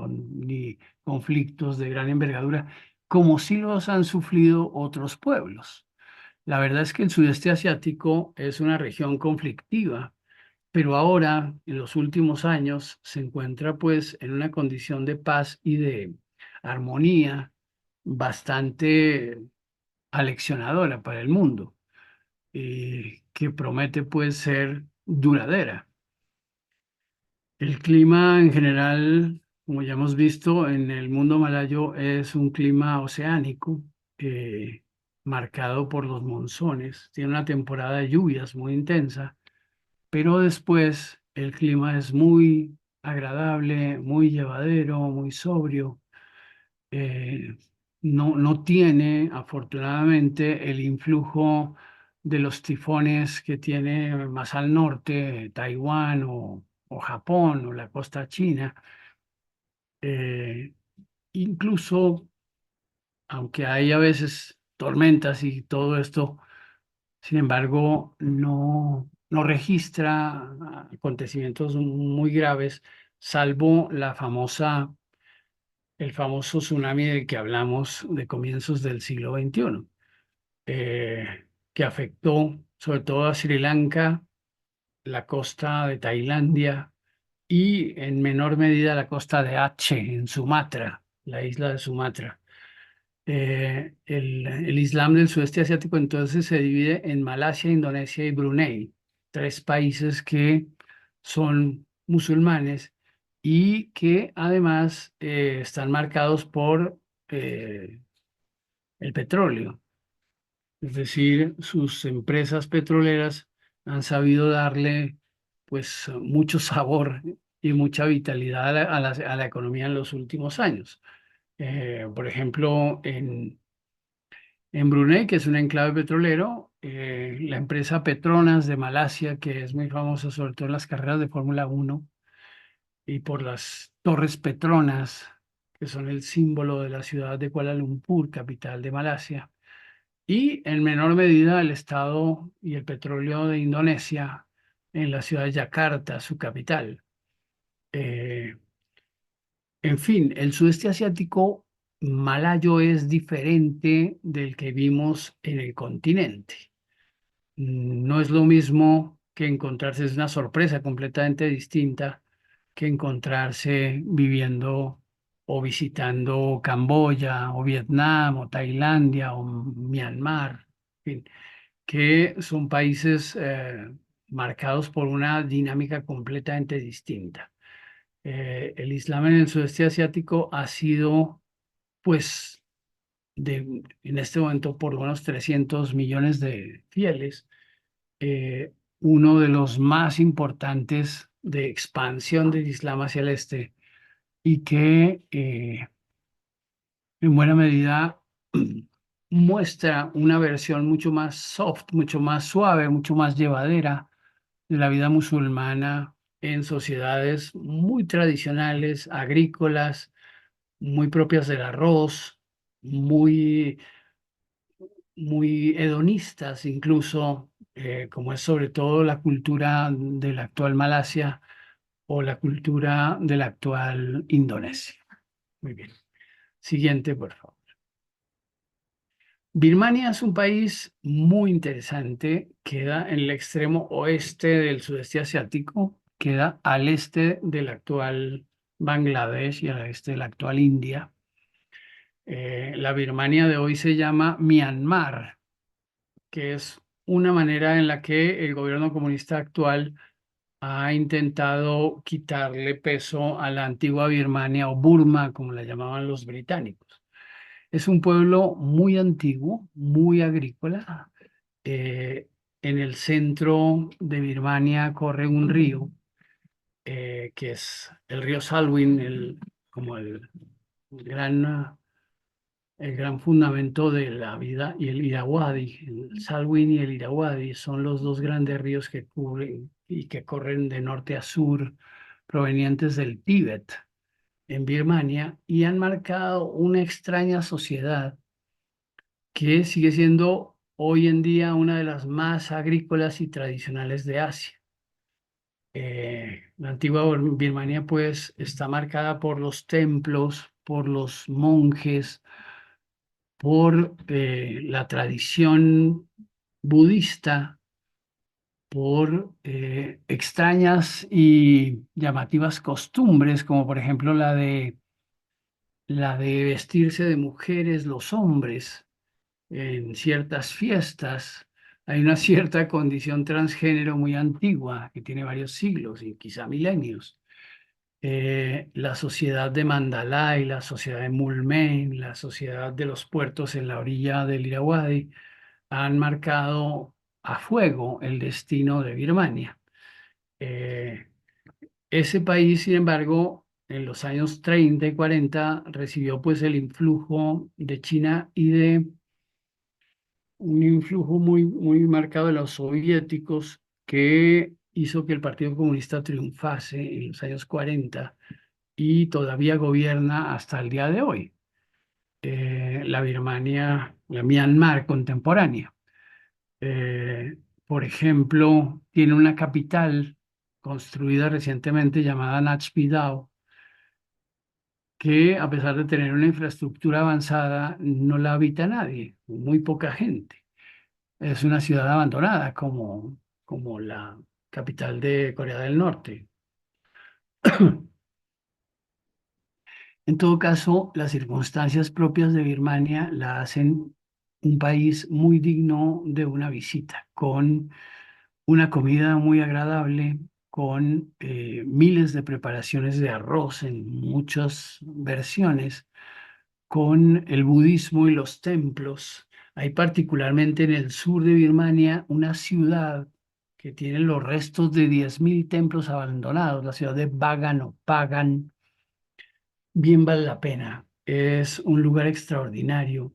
Speaker 1: conflictos de gran envergadura, como sí los han sufrido otros pueblos. La verdad es que el sudeste asiático es una región conflictiva, pero ahora, en los últimos años, se encuentra pues en una condición de paz y de armonía bastante aleccionadora para el mundo, que promete pues ser duradera. El clima en general, como ya hemos visto, en el mundo malayo es un clima oceánico, eh, marcado por los monzones. Tiene una temporada de lluvias muy intensa, pero después el clima es muy agradable, muy llevadero, muy sobrio. eh, no tiene, afortunadamente, el influjo de los tifones que tiene más al norte, Taiwán o Japón o la costa china. Eh, Incluso, aunque hay a veces tormentas y todo esto, sin embargo, no registra acontecimientos muy graves, salvo el famoso tsunami del que hablamos de comienzos del siglo XXI, eh, que afectó sobre todo a Sri Lanka, la costa de Tailandia y en menor medida la costa de Aceh, en Sumatra, la isla de Sumatra. El Islam del sudeste asiático entonces se divide en Malasia, Indonesia y Brunei, tres países que son musulmanes y que además están marcados por el petróleo. Es decir, sus empresas petroleras han sabido darle pues mucho sabor y mucha vitalidad a la economía en los últimos años. Por ejemplo, en Brunei, que es un enclave petrolero, la empresa Petronas de Malasia, que es muy famosa sobre todo en las carreras de Fórmula 1 y por las Torres Petronas, que son el símbolo de la ciudad de Kuala Lumpur, capital de Malasia, y en menor medida el Estado y el petróleo de Indonesia en la ciudad de Yakarta, su capital. Eh, en fin, el sudeste asiático malayo es diferente del que vimos en el continente. No es lo mismo que encontrarse, es una sorpresa completamente distinta que encontrarse viviendo o visitando Camboya o Vietnam o Tailandia o Myanmar, en fin, que son países marcados por una dinámica completamente distinta. El Islam en el sudeste asiático ha sido, pues, en este momento por lo menos 300 millones de fieles, uno de los más importantes de expansión del Islam hacia el este y que en buena medida muestra una versión mucho más soft, mucho más suave, mucho más llevadera de la vida musulmana en sociedades muy tradicionales, agrícolas, muy propias del arroz, muy, muy hedonistas incluso, como es sobre todo la cultura de la actual Malasia o la cultura de la actual Indonesia. Muy bien. Siguiente, por favor. Birmania es un país muy interesante, queda en el extremo oeste del sudeste asiático, queda al este del actual Bangladesh y al este de la actual India. La Birmania de hoy se llama Myanmar, que es una manera en la que el gobierno comunista actual ha intentado quitarle peso a la antigua Birmania o Burma, como la llamaban los británicos. Es un pueblo muy antiguo, muy agrícola. Eh, en el centro de Birmania corre un río, que es el río Salween, como el gran fundamento de la vida, y el Irrawaddy. El Salween y el Irrawaddy son los dos grandes ríos que cubren y que corren de norte a sur, provenientes del Tíbet, en Birmania, y han marcado una extraña sociedad que sigue siendo hoy en día una de las más agrícolas y tradicionales de Asia. La antigua Birmania pues está marcada por los templos, por los monjes, por la tradición budista, por extrañas y llamativas costumbres, como por ejemplo la de vestirse de mujeres los hombres en ciertas fiestas. Hay una cierta condición transgénero muy antigua que tiene varios siglos y quizá milenios. La sociedad de Mandalay, la sociedad de Moulmein, la sociedad de los puertos en la orilla del Irrawaddy han marcado a fuego el destino de Birmania. Eh, Ese país, sin embargo, en los años 30 y 40 recibió pues el influjo de China y de un influjo muy, muy marcado de los soviéticos que hizo que el Partido Comunista triunfase en los años 40 y todavía gobierna hasta el día de hoy, la Birmania, la Myanmar contemporánea. Por ejemplo, tiene una capital construida recientemente llamada Naypyidaw, que a pesar de tener una infraestructura avanzada, no la habita nadie, muy poca gente. Es una ciudad abandonada como la capital de Corea del Norte. En todo caso, las circunstancias propias de Birmania la hacen un país muy digno de una visita, con una comida muy agradable, con miles de preparaciones de arroz en muchas versiones, con el budismo y los templos. Hay particularmente en el sur de Birmania una ciudad que tiene los restos de 10.000 templos abandonados, la ciudad de Bagan o Pagan. Bien vale la pena. Es un lugar extraordinario.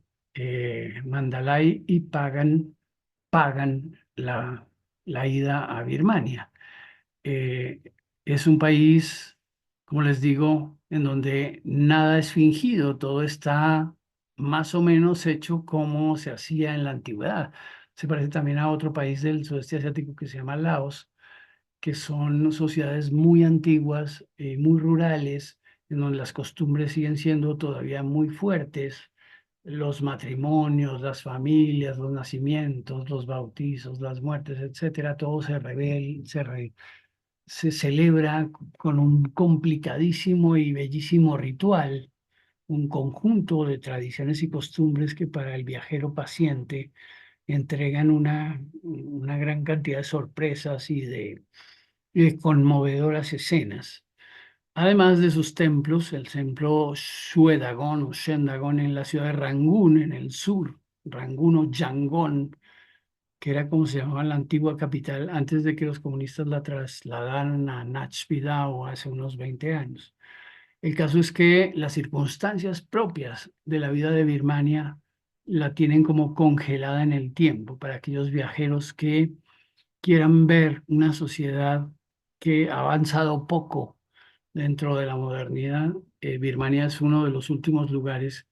Speaker 1: Mandalay y pagan la ida a Birmania. Eh, es un país, como les digo, en donde nada es fingido, todo está más o menos hecho como se hacía en la antigüedad. Se parece también a otro país del sudeste asiático que se llama Laos, que son sociedades muy antiguas, muy rurales, en donde las costumbres siguen siendo todavía muy fuertes. Los matrimonios, las familias, los nacimientos, los bautizos, las muertes, etcétera, todo se celebra con un complicadísimo y bellísimo ritual, un conjunto de tradiciones y costumbres que para el viajero paciente entregan una gran cantidad de sorpresas y de conmovedoras escenas. Además de sus templos, el templo Shwedagon o Shendagon en la ciudad de Rangún, en el sur, Rangún o Yangon, que era como se llamaba la antigua capital antes de que los comunistas la trasladaran a Naypyidaw hace unos 20 años. El caso es que las circunstancias propias de la vida de Birmania la tienen como congelada en el tiempo para aquellos viajeros que quieran ver una sociedad que ha avanzado poco dentro de la modernidad. Birmania es uno de los últimos lugares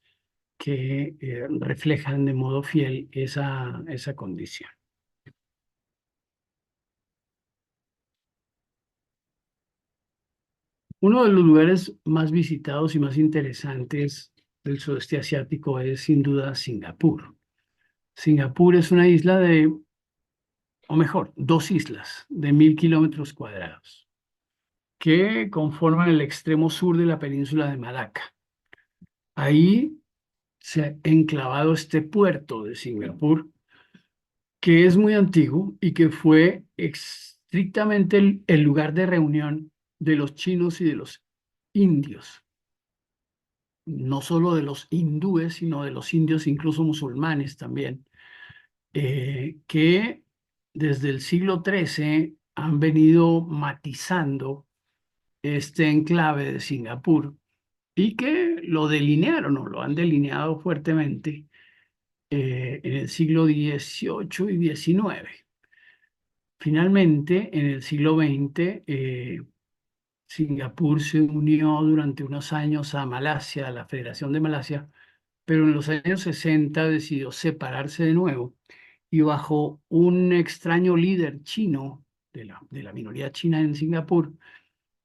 Speaker 1: que reflejan de modo fiel esa condición. Uno de los lugares más visitados y más interesantes del sudeste asiático es sin duda Singapur. Singapur es una isla de, o mejor, dos islas de 1.000 kilómetros cuadrados que conforman el extremo sur de la península de Malaca. Ahí se ha enclavado este puerto de Singapur, que es muy antiguo y que fue estrictamente el lugar de reunión de los chinos y de los indios, no solo de los hindúes, sino de los indios, incluso musulmanes también, que desde el siglo XIII han venido matizando este enclave de Singapur y que lo delinearon o lo han delineado fuertemente en el siglo XVIII y XIX. Finalmente, en el siglo XX, Singapur se unió durante unos años a Malasia, a la Federación de Malasia, pero en los años 60 decidió separarse de nuevo y bajo un extraño líder chino de la minoría china en Singapur,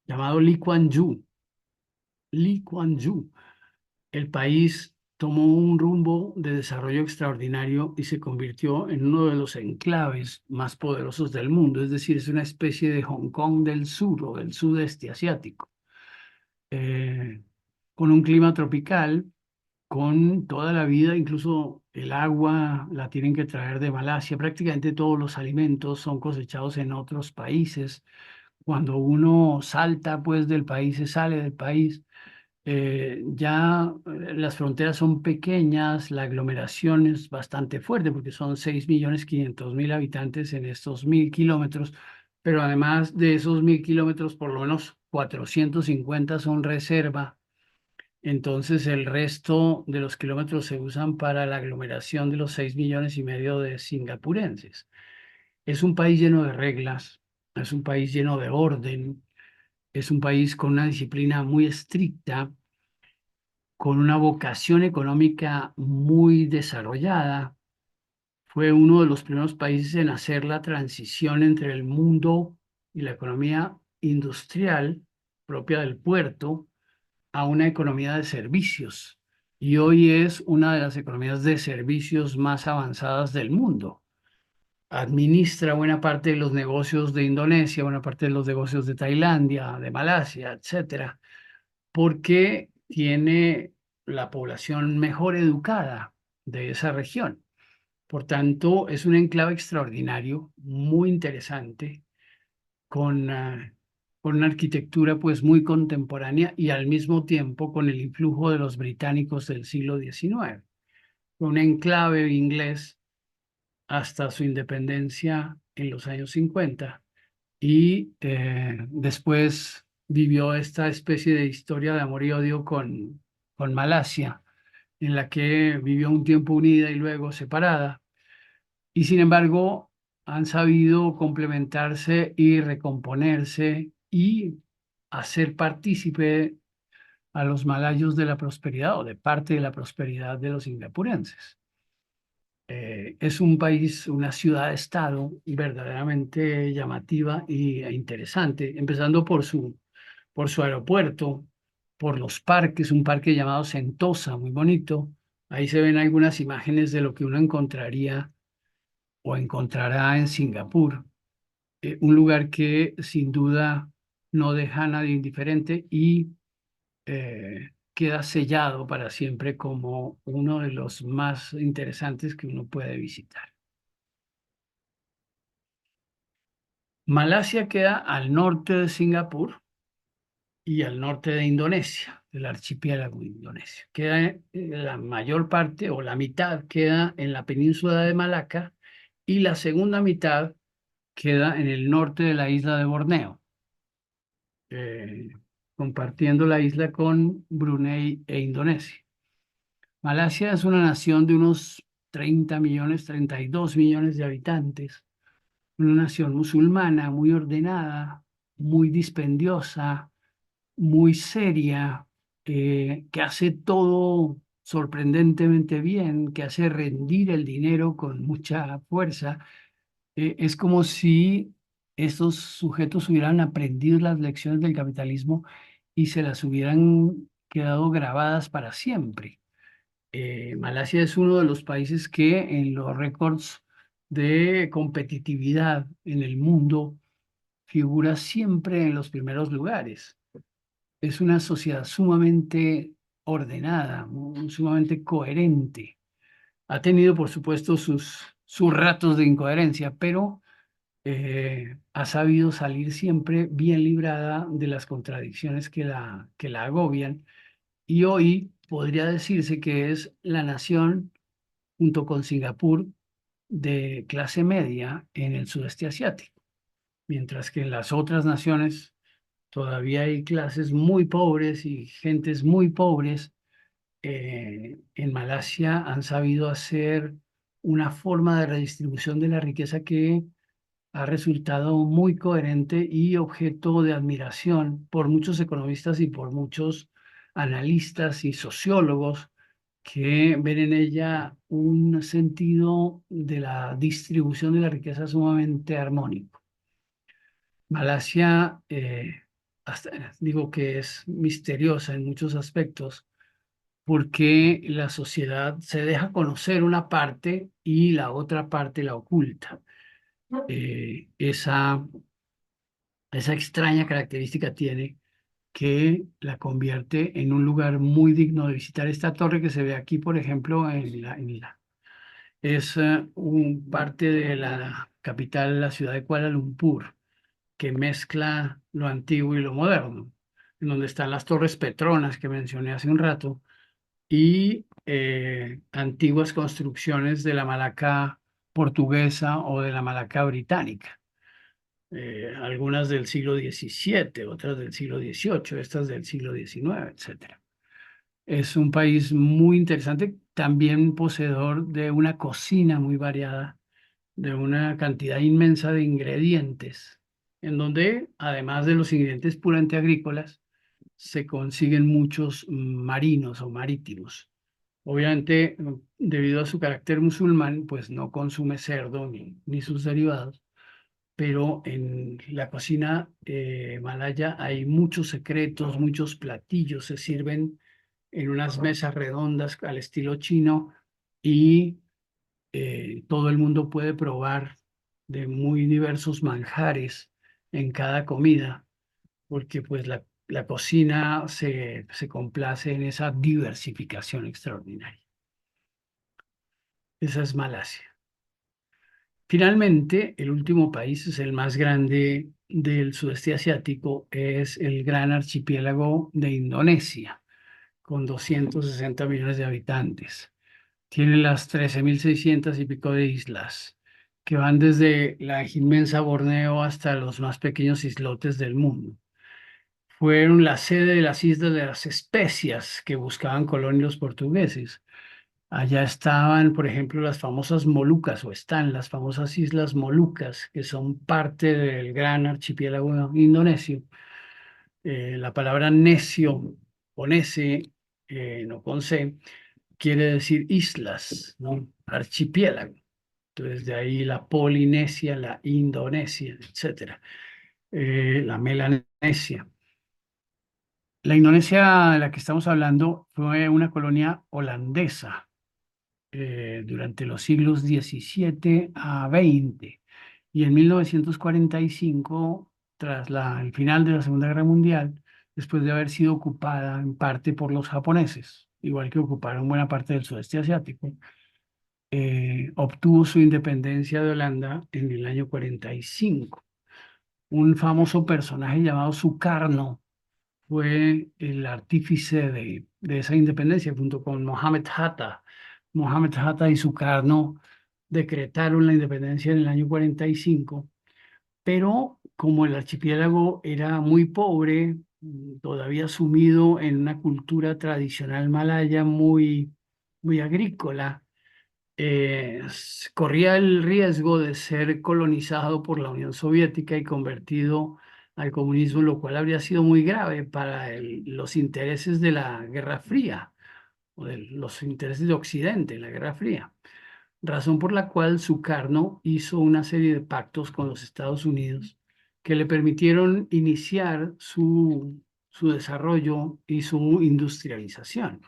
Speaker 1: llamado Lee Kuan Yew, el país tomó un rumbo de desarrollo extraordinario y se convirtió en uno de los enclaves más poderosos del mundo, es decir, es una especie de Hong Kong del sur o del sudeste asiático, eh, con un clima tropical, con toda la vida, incluso el agua la tienen que traer de Malasia, prácticamente todos los alimentos son cosechados en otros países. Cuando uno salta pues del país, se sale del país, ya las fronteras son pequeñas, la aglomeración es bastante fuerte porque son 6.500.000 habitantes en estos 1.000 kilómetros, pero además de esos 1.000 kilómetros, por lo menos 450 son reserva. Entonces el resto de los kilómetros se usan para la aglomeración de los 6,5 millones de singapurenses. Es un país lleno de reglas, es un país lleno de orden, es un país con una disciplina muy estricta, con una vocación económica muy desarrollada. Fue uno de los primeros países en hacer la transición entre el mundo y la economía industrial propia del puerto a una economía de servicios. Y hoy es una de las economías de servicios más avanzadas del mundo. Administra buena parte de los negocios de Indonesia, buena parte de los negocios de Tailandia, de Malasia, etcétera, porque tiene la población mejor educada de esa región. Por tanto, es un enclave extraordinario, muy interesante, con, con una arquitectura pues muy contemporánea y al mismo tiempo con el influjo de los británicos del siglo XIX. Fue un enclave inglés hasta su independencia en los años 50 y después vivió esta especie de historia de amor y odio con Malasia, en la que vivió un tiempo unida y luego separada, y sin embargo han sabido complementarse y recomponerse y hacer partícipe a los malayos de la prosperidad o de parte de la prosperidad de los singapurenses. Es un país, una ciudad-estado verdaderamente llamativa e interesante, empezando por su aeropuerto, por los parques, un parque llamado Sentosa, muy bonito. Ahí se ven algunas imágenes de lo que uno encontraría o encontrará en Singapur, un lugar que sin duda no deja a nadie indiferente y queda sellado para siempre como uno de los más interesantes que uno puede visitar. Malasia queda al norte de Singapur, y al norte de Indonesia, del archipiélago indonesio. Queda la mayor parte o la mitad queda en la península de Malaca y la segunda mitad queda en el norte de la isla de Borneo, eh, compartiendo la isla con Brunei e Indonesia. Malasia es una nación de unos 30 millones, 32 millones de habitantes, una nación musulmana muy ordenada, muy dispendiosa, muy seria, que hace todo sorprendentemente bien, que hace rendir el dinero con mucha fuerza. Es como si estos sujetos hubieran aprendido las lecciones del capitalismo y se las hubieran quedado grabadas para siempre. Malasia es uno de los países que en los récords de competitividad en el mundo figura siempre en los primeros lugares. Es una sociedad sumamente ordenada, sumamente coherente. Ha tenido, por supuesto, sus ratos de incoherencia, pero ha sabido salir siempre bien librada de las contradicciones que la agobian. Y hoy podría decirse que es la nación, junto con Singapur, de clase media en el sudeste asiático, mientras que en las otras naciones todavía hay clases muy pobres y gentes muy pobres. En Malasia han sabido hacer una forma de redistribución de la riqueza que ha resultado muy coherente y objeto de admiración por muchos economistas y por muchos analistas y sociólogos que ven en ella un sentido de la distribución de la riqueza sumamente armónico. Malasia, digo que es misteriosa en muchos aspectos porque la sociedad se deja conocer una parte y la otra parte la oculta. Esa extraña característica tiene que la convierte en un lugar muy digno de visitar. Esta torre que se ve aquí, por ejemplo, es un parte de la capital, la ciudad de Kuala Lumpur, que mezcla lo antiguo y lo moderno, en donde están las torres Petronas que mencioné hace un rato y antiguas construcciones de la Malaca portuguesa o de la Malaca británica. Algunas del siglo XVII, otras del siglo XVIII, estas del siglo XIX, etcétera. Es un país muy interesante, también poseedor de una cocina muy variada, de una cantidad inmensa de ingredientes, en donde, además de los ingredientes puramente agrícolas, se consiguen muchos marinos o marítimos. Obviamente, debido a su carácter musulmán, pues no consume cerdo ni sus derivados, pero en la cocina malaya hay muchos secretos, muchos platillos, se sirven en unas mesas redondas al estilo chino y todo el mundo puede probar de muy diversos manjares en cada comida, porque pues la cocina se complace en esa diversificación extraordinaria. Esa es Malasia. Finalmente, el último país es el más grande del sudeste asiático, es el gran archipiélago de Indonesia, con 260 millones de habitantes. Tiene las 13.600 y pico de islas, que van desde la inmensa Borneo hasta los más pequeños islotes del mundo. Fueron la sede de las Islas de las Especias que buscaban colonias portugueses. Allá estaban, por ejemplo, las famosas Molucas, o están las famosas Islas Molucas, que son parte del gran archipiélago indonesio. La palabra necio, con S, no con C, quiere decir islas, ¿no? Archipiélago. Entonces, de ahí la Polinesia, la Indonesia, etcétera. La Melanesia. La Indonesia de la que estamos hablando fue una colonia holandesa durante los siglos XVII a XX. Y en 1945, tras el final de la Segunda Guerra Mundial, después de haber sido ocupada en parte por los japoneses, igual que ocuparon buena parte del sudeste asiático, obtuvo su independencia de Holanda en el año 45. Un famoso personaje llamado Sukarno fue el artífice de esa independencia junto con Mohammed Hatta. Mohammed Hatta y Sukarno decretaron la independencia en el año 45, pero como el archipiélago era muy pobre, todavía sumido en una cultura tradicional malaya muy agrícola, corría el riesgo de ser colonizado por la Unión Soviética y convertido al comunismo, lo cual habría sido muy grave para los intereses de la Guerra Fría o de los intereses de Occidente en la Guerra Fría. Razón por la cual Sukarno hizo una serie de pactos con los Estados Unidos que le permitieron iniciar su desarrollo y su industrialización,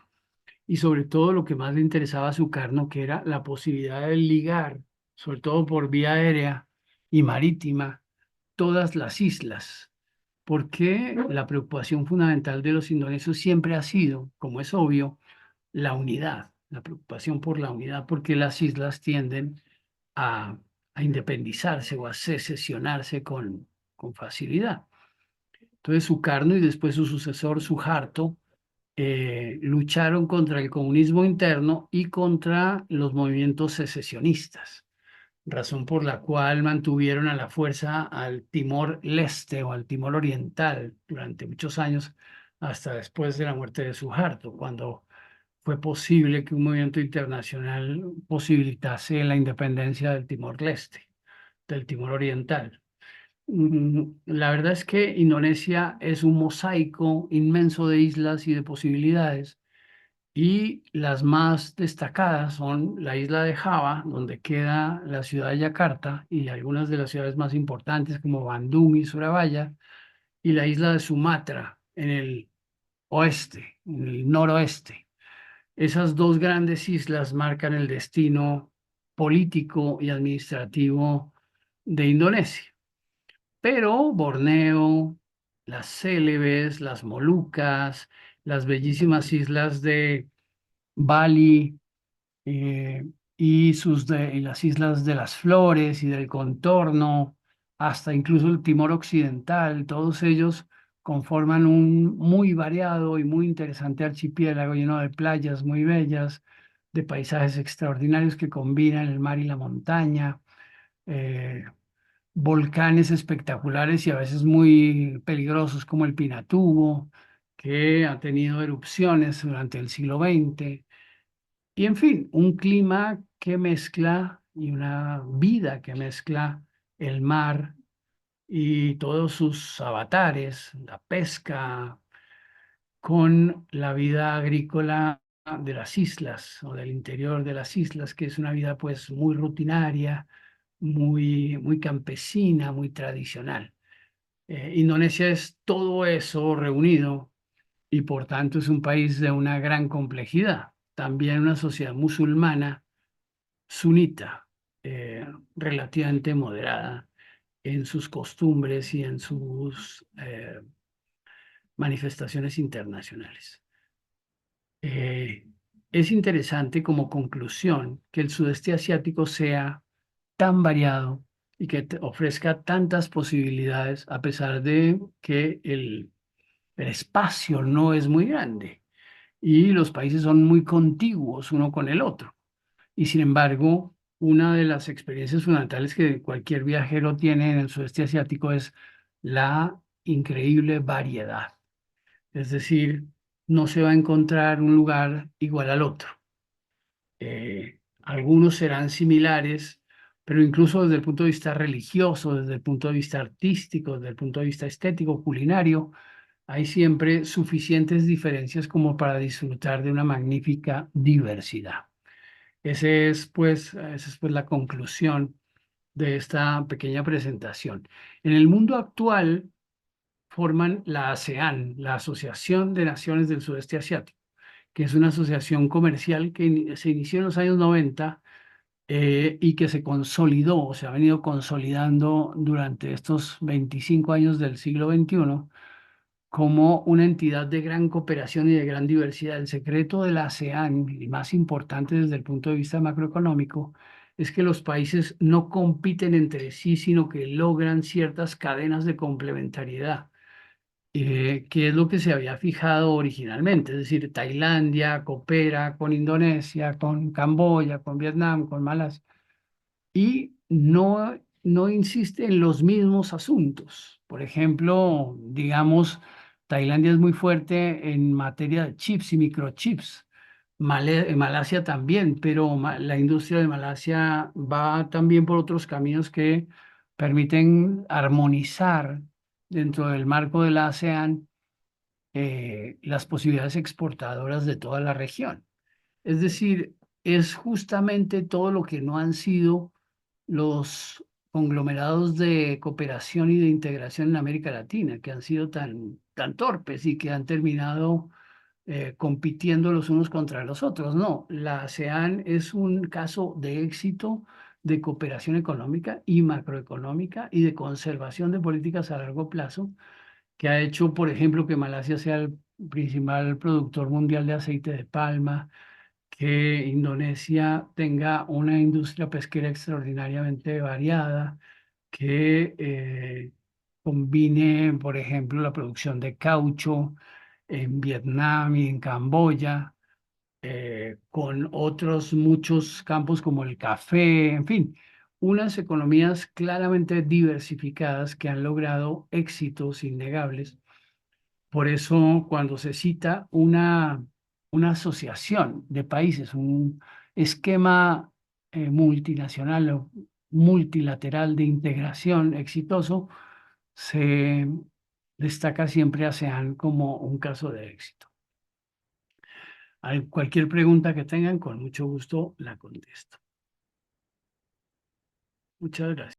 Speaker 1: y sobre todo lo que más le interesaba a Sukarno, que era la posibilidad de ligar, sobre todo por vía aérea y marítima, todas las islas, porque la preocupación fundamental de los indonesios siempre ha sido, como es obvio, la unidad, la preocupación por la unidad, porque las islas tienden a, a independizarse o a secesionarse con facilidad. Entonces Sukarno y después su sucesor Suharto lucharon contra el comunismo interno y contra los movimientos secesionistas, razón por la cual mantuvieron a la fuerza al Timor-Leste o al Timor Oriental durante muchos años, hasta después de la muerte de Suharto, cuando fue posible que un movimiento internacional posibilitase la independencia del Timor-Leste, del Timor Oriental. La verdad es que Indonesia es un mosaico inmenso de islas y de posibilidades, y las más destacadas son la isla de Java, donde queda la ciudad de Yakarta y algunas de las ciudades más importantes como Bandung y Surabaya, y la isla de Sumatra en el oeste, en el noroeste. Esas dos grandes islas marcan el destino político y administrativo de Indonesia. Pero Borneo, las Célebes, las Molucas, las bellísimas islas de Bali, eh, y las islas de las Flores y del contorno, hasta incluso el Timor Occidental, todos ellos conforman un muy variado y muy interesante archipiélago lleno de playas muy bellas, de paisajes extraordinarios que combinan el mar y la montaña, eh, volcanes espectaculares y a veces muy peligrosos como el Pinatubo, que ha tenido erupciones durante el siglo XX. Y en fin, un clima que mezcla y una vida que mezcla el mar y todos sus avatares, la pesca, con la vida agrícola de las islas o del interior de las islas, que es una vida pues muy rutinaria, muy campesina, muy tradicional. Indonesia es todo eso reunido y por tanto es un país de una gran complejidad. También una sociedad musulmana sunita, relativamente moderada en sus costumbres y en sus manifestaciones internacionales. Eh, es interesante como conclusión que el sudeste asiático sea tan variado y que ofrezca tantas posibilidades a pesar de que el espacio no es muy grande y los países son muy contiguos uno con el otro. Y sin embargo, una de las experiencias fundamentales que cualquier viajero tiene en el sudeste asiático es la increíble variedad. Es decir, no se va a encontrar un lugar igual al otro. Algunos serán similares, pero incluso desde el punto de vista religioso, desde el punto de vista artístico, desde el punto de vista estético, culinario, hay siempre suficientes diferencias como para disfrutar de una magnífica diversidad. Esa es pues la conclusión de esta pequeña presentación. En el mundo actual forman la ASEAN, la Asociación de Naciones del Sudeste Asiático, que es una asociación comercial que se inició en los años 90, y que se consolidó, o se ha venido consolidando durante estos 25 años del siglo XXI como una entidad de gran cooperación y de gran diversidad. El secreto de la ASEAN, y más importante desde el punto de vista macroeconómico, es que los países no compiten entre sí, sino que logran ciertas cadenas de complementariedad. que es lo que se había fijado originalmente. Es decir, Tailandia coopera con Indonesia, con Camboya, con Vietnam, con Malasia, y no insiste en los mismos asuntos. Por ejemplo, digamos, Tailandia es muy fuerte en materia de chips y microchips. Malasia también, pero la industria de Malasia va también por otros caminos que permiten armonizar dentro del marco de la ASEAN las posibilidades exportadoras de toda la región. Es decir, es justamente todo lo que no han sido los conglomerados de cooperación y de integración en América Latina, que han sido tan torpes y que han terminado compitiendo los unos contra los otros. No, la ASEAN es un caso de éxito de cooperación económica y macroeconómica y de conservación de políticas a largo plazo, que ha hecho, por ejemplo, que Malasia sea el principal productor mundial de aceite de palma, que Indonesia tenga una industria pesquera extraordinariamente variada, que combine, por ejemplo, la producción de caucho en Vietnam y en Camboya, con otros muchos campos como el café, en fin, unas economías claramente diversificadas que han logrado éxitos innegables. Por eso, cuando se cita una asociación de países, un esquema multinacional o multilateral de integración exitoso, se destaca siempre ASEAN como un caso de éxito. Cualquier pregunta que tengan, con mucho gusto la contesto. Muchas gracias.